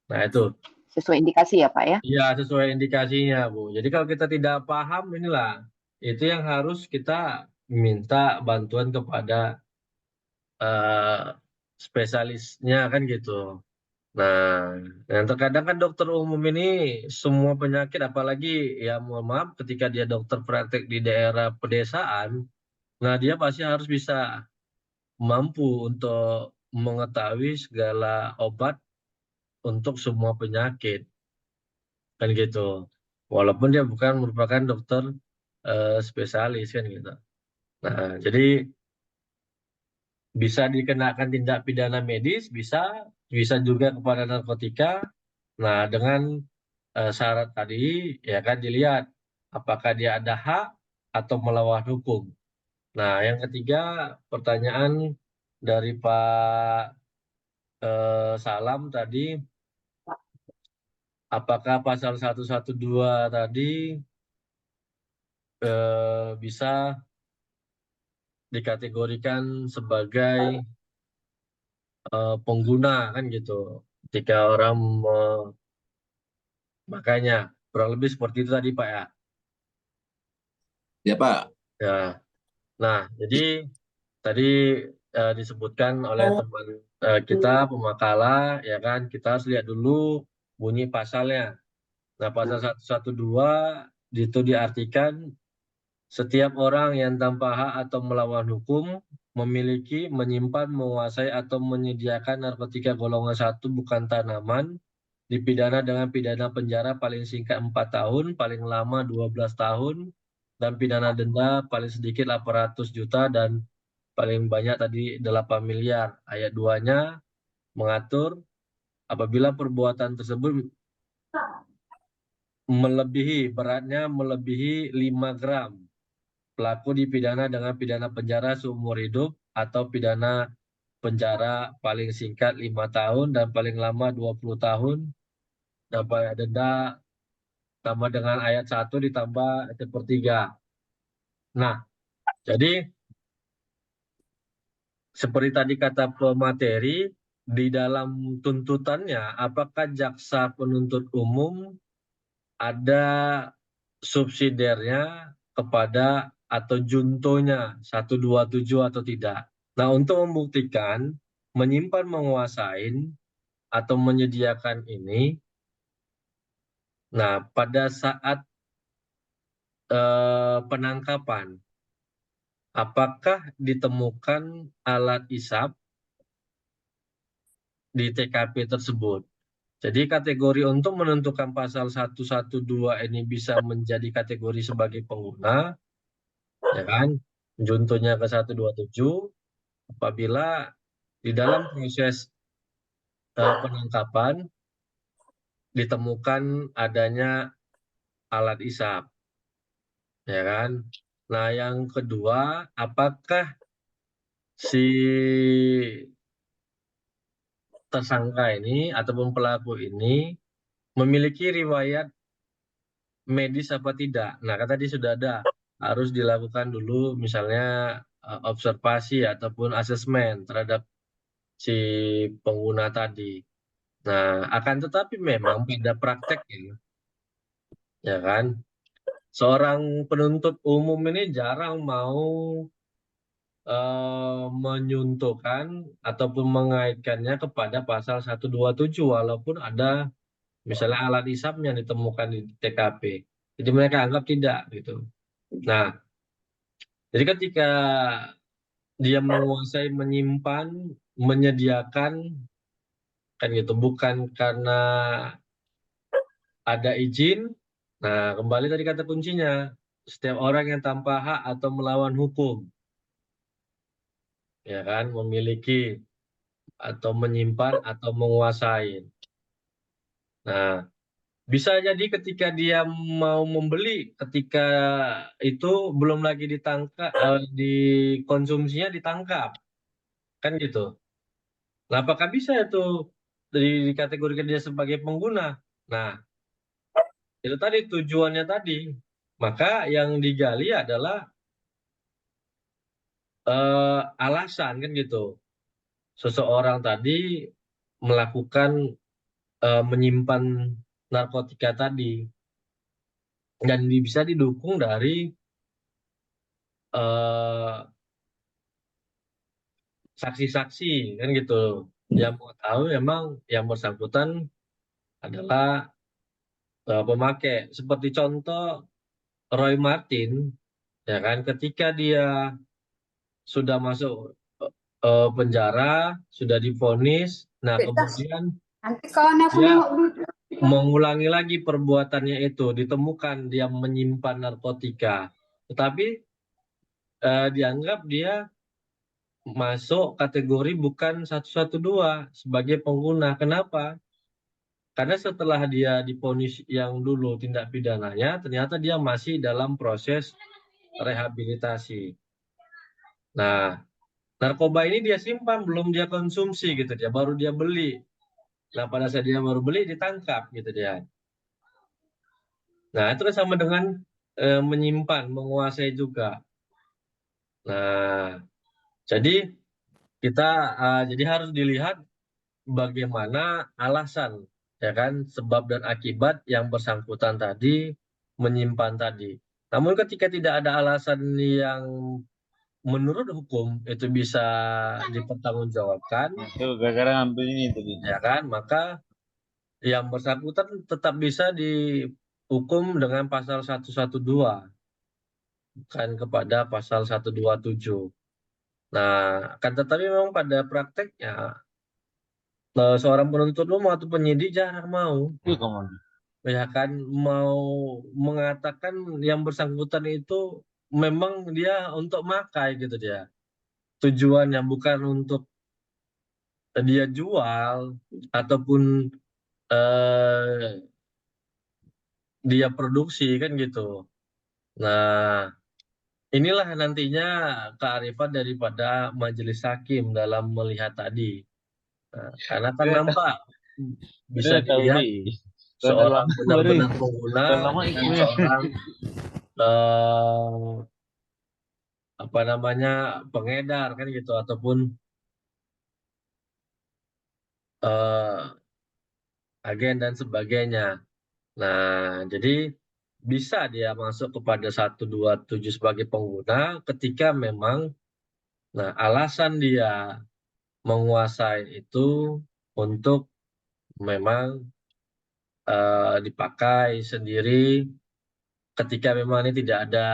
Nah, itu. Sesuai indikasi ya Pak ya? Iya, sesuai indikasinya, Bu. Jadi kalau kita tidak paham inilah, itu yang harus kita minta bantuan kepada spesialisnya kan gitu. Nah, yang terkadang kan dokter umum ini semua penyakit, apalagi ya mohon maaf ketika dia dokter praktek di daerah pedesaan, nah dia pasti harus bisa mampu untuk mengetahui segala obat untuk semua penyakit kan gitu. Walaupun dia bukan merupakan dokter spesialis kan gitu. Nah, jadi bisa dikenakan tindak pidana medis, bisa juga kepada narkotika. Nah, dengan syarat tadi ya kan dilihat apakah dia ada hak atau melawan hukum. Nah, yang ketiga pertanyaan dari Pak Salam tadi, apakah pasal 112 tadi bisa dikategorikan sebagai pengguna kan gitu. Ketika orang makanya kurang lebih seperti itu tadi Pak ya. Ya Pak. Ya. Nah, jadi tadi disebutkan oleh teman kita pemakala ya kan, kita harus lihat dulu bunyi pasalnya. Nah, pasal 112 itu diartikan setiap orang yang tanpa hak atau melawan hukum memiliki, menyimpan, menguasai atau menyediakan narkotika golongan 1 bukan tanaman dipidana dengan pidana penjara paling singkat 4 tahun, paling lama 12 tahun, dan pidana denda paling sedikit 800 juta dan paling banyak tadi 8 miliar. Ayat 2-nya mengatur apabila perbuatan tersebut beratnya melebihi 5 gram, pelaku dipidana dengan pidana penjara seumur hidup atau pidana penjara paling singkat 5 tahun dan paling lama 20 tahun. Dan denda tambah dengan ayat 1 ditambah ayat 1/3. Nah, jadi seperti tadi kata pemateri, di dalam tuntutannya, apakah jaksa penuntut umum ada subsidiarnya kepada atau juntonya 127 atau tidak. Nah, untuk membuktikan menyimpan, menguasai atau menyediakan ini, nah pada saat penangkapan, apakah ditemukan alat isap di TKP tersebut? Jadi kategori untuk menentukan pasal 112 ini bisa menjadi kategori sebagai pengguna, ya kan? Juntonya ke 127 apabila di dalam proses penangkapan ditemukan adanya alat isap, ya kan? Nah, yang kedua, apakah si tersangka ini ataupun pelaku ini memiliki riwayat medis apa tidak. Nah, kan tadi sudah ada, harus dilakukan dulu misalnya observasi ataupun asesmen terhadap si pengguna tadi. Nah, akan tetapi memang pada prakteknya, ya kan, seorang penuntut umum ini jarang mau menyuntukkan ataupun mengaitkannya kepada pasal 127 walaupun ada misalnya alat hisapnya ditemukan di TKP. Jadi mereka anggap tidak gitu. Nah, jadi ketika dia menguasai, menyimpan, menyediakan kan gitu, bukan karena ada izin. Nah, kembali tadi kata kuncinya, setiap orang yang tanpa hak atau melawan hukum, ya kan, memiliki atau menyimpan atau menguasai. Nah, bisa jadi ketika dia mau membeli, ketika itu belum lagi ditangkap, dikonsumsinya ditangkap, kan gitu. Nah, apakah bisa itu dikategorikan dia sebagai pengguna? Nah, itu tadi tujuannya tadi. Maka yang digali adalah alasan kan gitu. Seseorang tadi melakukan menyimpan narkotika tadi dan bisa didukung dari saksi-saksi kan gitu. Yang mau tahu memang yang bersangkutan adalah pemakai. Seperti contoh Roy Martin, ya kan, ketika dia sudah masuk penjara, sudah divonis, nah kemudian Nanti kawan aku dia nengok dulu. mengulangi lagi perbuatannya itu, ditemukan dia menyimpan narkotika, tetapi dianggap dia masuk kategori bukan 112 sebagai pengguna. Kenapa? Karena setelah dia divonis yang dulu tindak pidananya, ternyata dia masih dalam proses rehabilitasi. Nah, narkoba ini dia simpan, belum dia konsumsi gitu dia, baru dia beli. Nah, pada saat dia baru beli ditangkap gitu dia. Nah, itu sama dengan menyimpan, menguasai juga. Nah, jadi kita jadi harus dilihat bagaimana alasan, ya kan, sebab dan akibat yang bersangkutan tadi menyimpan tadi. Namun ketika tidak ada alasan yang menurut hukum itu bisa dipertanggungjawabkan, Itu gara-gara ngambil ini tadi. ya kan, maka yang bersangkutan tetap bisa dihukum dengan pasal 112, bukan kepada pasal 127. Nah, akan tetapi memang pada prakteknya seorang penuntut umum atau penyidik jarang mau, ya kan, mau mengatakan yang bersangkutan itu memang dia untuk makai gitu dia. Tujuannya bukan untuk dia jual ataupun dia produksi kan gitu. Nah, inilah nantinya kearifan daripada majelis hakim dalam melihat tadi. Nah, karena kan nampak bisa dilihat seorang benar-benar pengguna dan seorang apa namanya pengedar kan gitu ataupun agen dan sebagainya. Nah, jadi bisa dia masuk kepada 127 sebagai pengguna ketika memang alasan dia menguasai itu untuk memang dipakai sendiri ketika memang ini tidak ada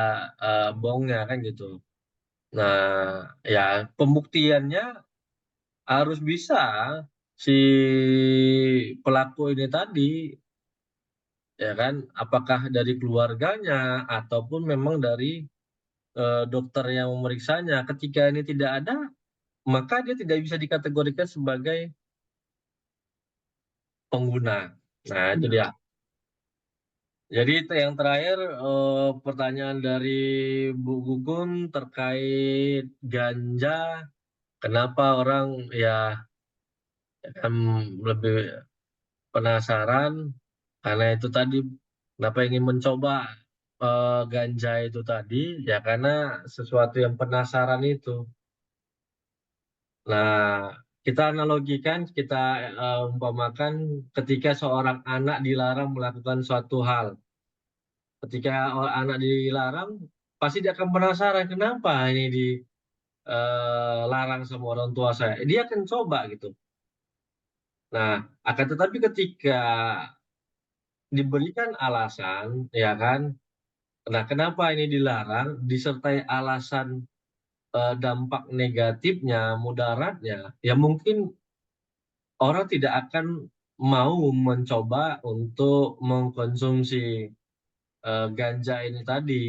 bongnya kan gitu. Nah, ya pembuktiannya harus bisa si pelaku ini tadi, ya kan, apakah dari keluarganya ataupun memang dari dokter yang memeriksanya. Ketika ini tidak ada, maka dia tidak bisa dikategorikan sebagai pengguna. Nah, itu dia. Jadi itu yang terakhir pertanyaan dari Bu Gugun terkait ganja kenapa orang ya akan lebih penasaran karena itu tadi, kenapa ingin mencoba ganja itu tadi ya karena sesuatu yang penasaran itu. Nah, kita analogikan, kita umpamakan ketika seorang anak dilarang melakukan suatu hal. Ketika anak dilarang, pasti dia akan penasaran kenapa ini dilarang sama orang tua saya. Dia akan coba gitu. Nah, akan tetapi ketika diberikan alasan, ya kan, nah kenapa ini dilarang, disertai alasan dampak negatifnya, mudaratnya, ya mungkin orang tidak akan mau mencoba untuk mengkonsumsi ganja ini tadi,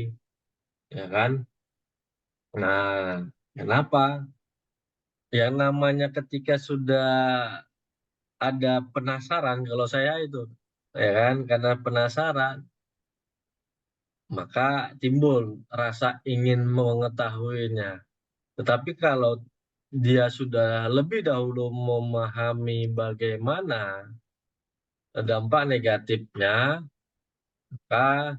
ya kan? Nah, kenapa? Yang namanya ketika sudah ada penasaran, kalau saya itu, ya kan? Karena penasaran, maka timbul rasa ingin mengetahuinya. Tetapi kalau dia sudah lebih dahulu memahami bagaimana dampak negatifnya, maka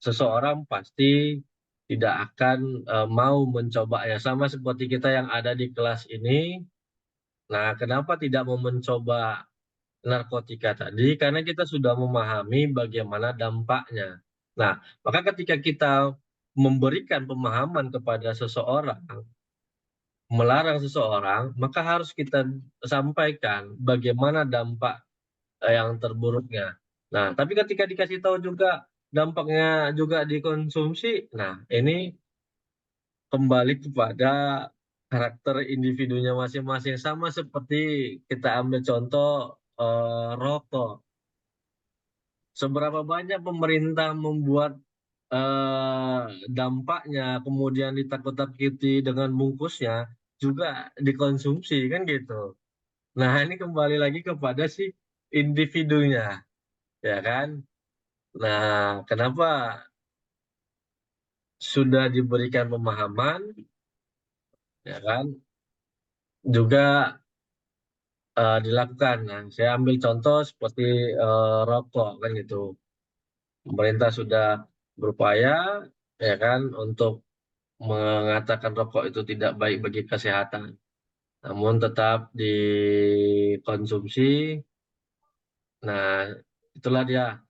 seseorang pasti tidak akan mau mencoba ya, sama seperti kita yang ada di kelas ini. Nah, kenapa tidak mau mencoba narkotika tadi? Karena kita sudah memahami bagaimana dampaknya. Nah, maka ketika kita memberikan pemahaman kepada seseorang, melarang seseorang, maka harus kita sampaikan bagaimana dampak yang terburuknya. Nah, tapi ketika dikasih tahu juga dampaknya juga dikonsumsi, nah ini kembali kepada karakter individunya masing-masing. Sama seperti kita ambil contoh rokok. Seberapa banyak pemerintah membuat dampaknya, kemudian ditakut-takuti dengan bungkusnya, juga dikonsumsi, kan gitu. Nah, ini kembali lagi kepada si individunya, ya kan? Nah, kenapa sudah diberikan pemahaman, ya kan? Juga dilakukan. Nah, saya ambil contoh seperti rokok, kan gitu. Pemerintah sudah berupaya, ya kan, untuk mengatakan rokok itu tidak baik bagi kesehatan. Namun tetap dikonsumsi. Nah, itulah dia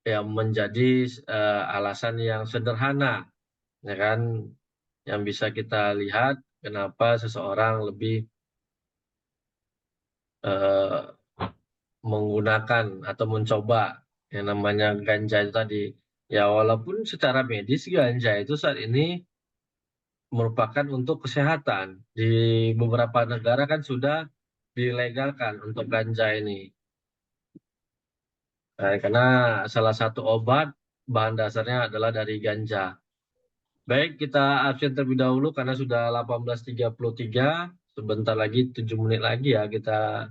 yang menjadi alasan yang sederhana, ya kan, yang bisa kita lihat kenapa seseorang lebih menggunakan atau mencoba yang namanya ganja itu tadi. Ya, walaupun secara medis ganja itu saat ini merupakan untuk kesehatan. Di beberapa negara kan sudah dilegalkan untuk ganja ini. Karena salah satu obat bahan dasarnya adalah dari ganja. Baik, kita absen terlebih dahulu karena sudah 18.33. Sebentar lagi, 7 menit lagi ya, kita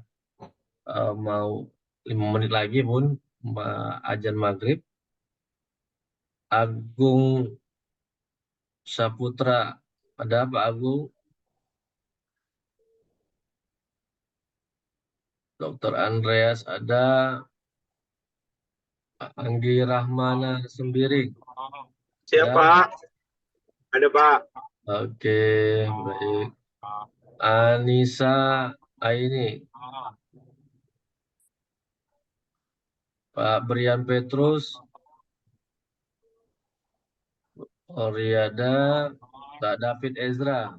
mau 5 menit lagi pun azan maghrib. Agung Saputra, ada Pak Agung? Dr. Andreas ada, Pak Anggi Rahmana Sembiring. Siap, Ada? Pak. Ada, Pak. Oke, baik. Anissa Aini. Pak Brian Petrus. Oriada. Pak David Ezra.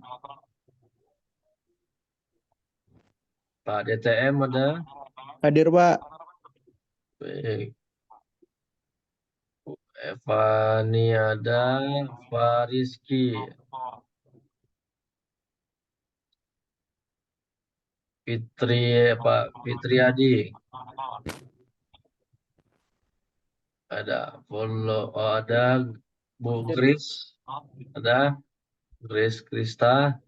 Pak DTM ada? Hadir, Pak. Baik. Evani ada. Fariski. Pak Fitriadi. Ada follow, ada Bu Grace, ada Grace Krista,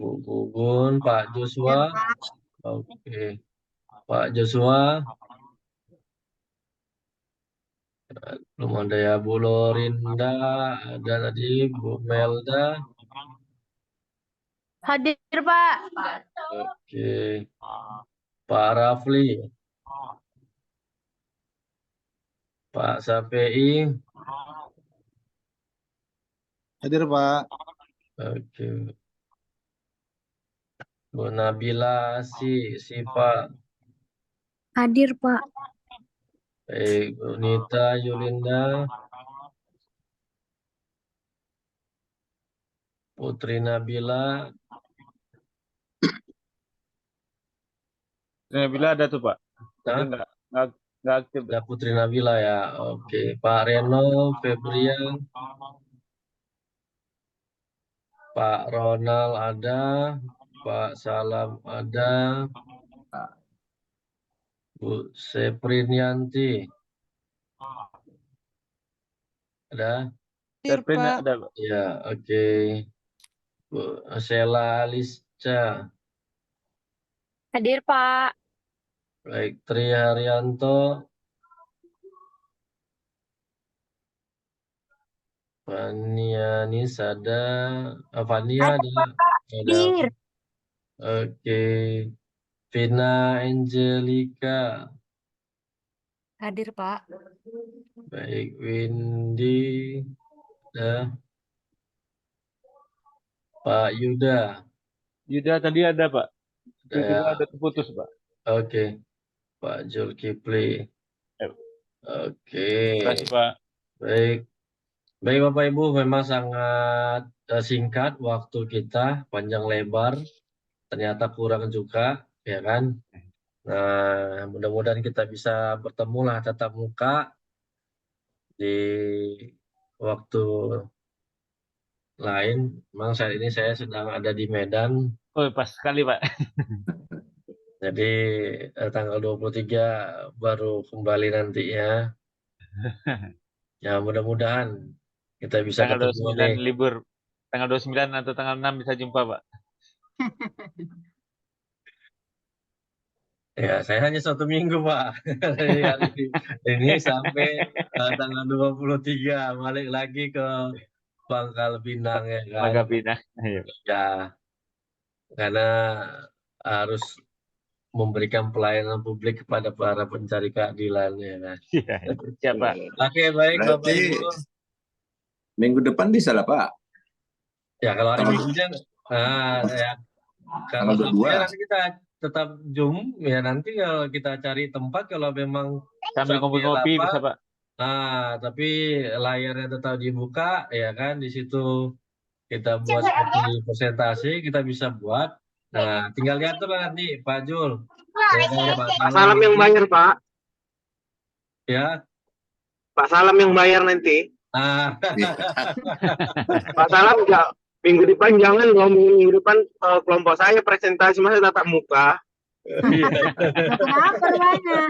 Bu Gugun, Pak Joshua, oke, Pak Joshua, Belum ada ya Bu Lorinda, ada tadi Bu Melda. Hadir, Pak. Oke. Pak Rafli, Pak Sapei. Hadir, Pak. Oke. Bu Nabila, Siva. Hadir, Pak. Baik, Bu Nita, Yulinda. Putri Nabila. Bila ada tuh Pak. Tapi Hah? nggak aktif. Ada Putri Nabila ya. Oke, Pak Reno, Febrian. Pak Ronald ada, Pak Salam ada, Bu Seprinianti ada? Hadir, Serpin Pak. ada Pak. Ya, oke. Bu Sela Alisca, Hadir, Pak. baik. Tri Haryanto, Vanianis ada, Vania ada. Hadir. Oke. Vina Angelica, Hadir, Pak. baik. Windy ada. Pak Yuda. Yuda tadi ada Pak. Tiba-tiba Ada. ada terputus Pak. Oke. Pak Zulkifli. Oke. Terima kasih Pak. Baik. Baik Bapak Ibu, memang sangat singkat waktu kita, panjang lebar. Ternyata kurang juga, ya kan? Nah, mudah-mudahan kita bisa bertemu lah tatap muka di waktu lain. Memang saat ini saya sedang ada di Medan. Oh, pas sekali Pak. Jadi tanggal 23 baru kembali nantinya. Ya mudah-mudahan kita bisa Tanggal ketemu 29 nih. libur. Tanggal 29 atau tanggal 6 bisa jumpa Pak. Ya, saya hanya 1 minggu, Pak. Dari hari ini sampai tanggal 23, balik lagi ke Pangkal Pinang, ya kan? Pangkal Pinang. Ya, karena harus memberikan pelayanan publik kepada para pencari keadilan, ya kan? Iya, siapa? Oke, baik Bapak Berarti Ibu. minggu depan bisa lah Pak. Ya, kalau hari Tanggal- Minggunya, ya, kalau Tanggal 22. Sabtunya nanti kita tetap Zoom, ya nanti kalau kita cari tempat, kalau memang Sambil Sabtunya ngopi-ngopi lapar, bisa Pak. nah, tapi layarnya tetap dibuka, ya kan? Di situ kita buat seperti presentasi, kita bisa buat. Nah, tinggal diatur lah nanti, Pak Jul. Ya kan, Pak Pak Salam yang bayar, Pak. Ya. Pak Salam yang bayar nanti. Ah. Pak Salam enggak, minggu depan jangan dong, minggu depan kelompok saya presentasi masa tatap muka. Kenapa banyak?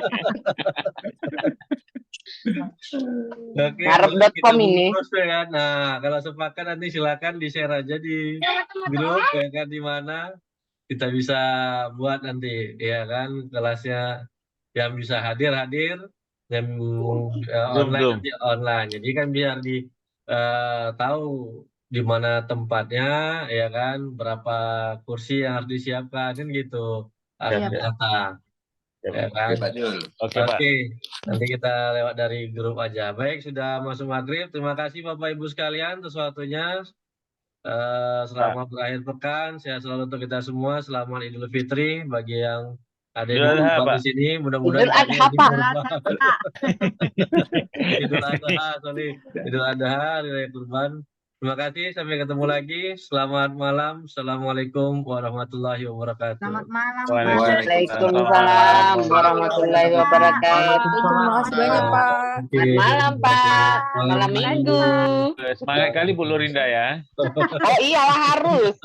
Oke, Ngarep.com ini. terus ya kan. Nah, kalau sepakat nanti silakan di-share aja di grup, ya kan, di mana kita bisa buat nanti, ya kan, kelasnya yang bisa hadir, yang online Zoom. nanti online. Jadi kan biar tahu di mana tempatnya, ya kan, berapa kursi yang harus disiapkan, kan gitu. Harus Siap. datang. Ya kan? Oke Pak Jul. Oke Pak. Oke, nanti kita lewat dari grup aja. Baik, sudah masuk maghrib. Terima kasih Bapak Ibu sekalian atas waktunya. Selamat berakhir pekan. Sehat selalu untuk kita semua. Selamat Idul Fitri bagi yang ada Idul yang Adha, lupa Pak. di sini. Mudah-mudahan Idul kalian Adha, Pak. diberkati. Idul Adha, sorry. Idul Adha, Hari Raya Kurban. Terima kasih. Sampai ketemu lagi. Selamat malam. Assalamualaikum warahmatullahi wabarakatuh. Selamat malam, Pak. Waalaikumsalam warahmatullahi wabarakatuh. Terima kasih banyak, Pak. Oke. Selamat malam, Pak. Malam Minggu. Semangat kali Bu Lorinda ya. Oh iyalah harus.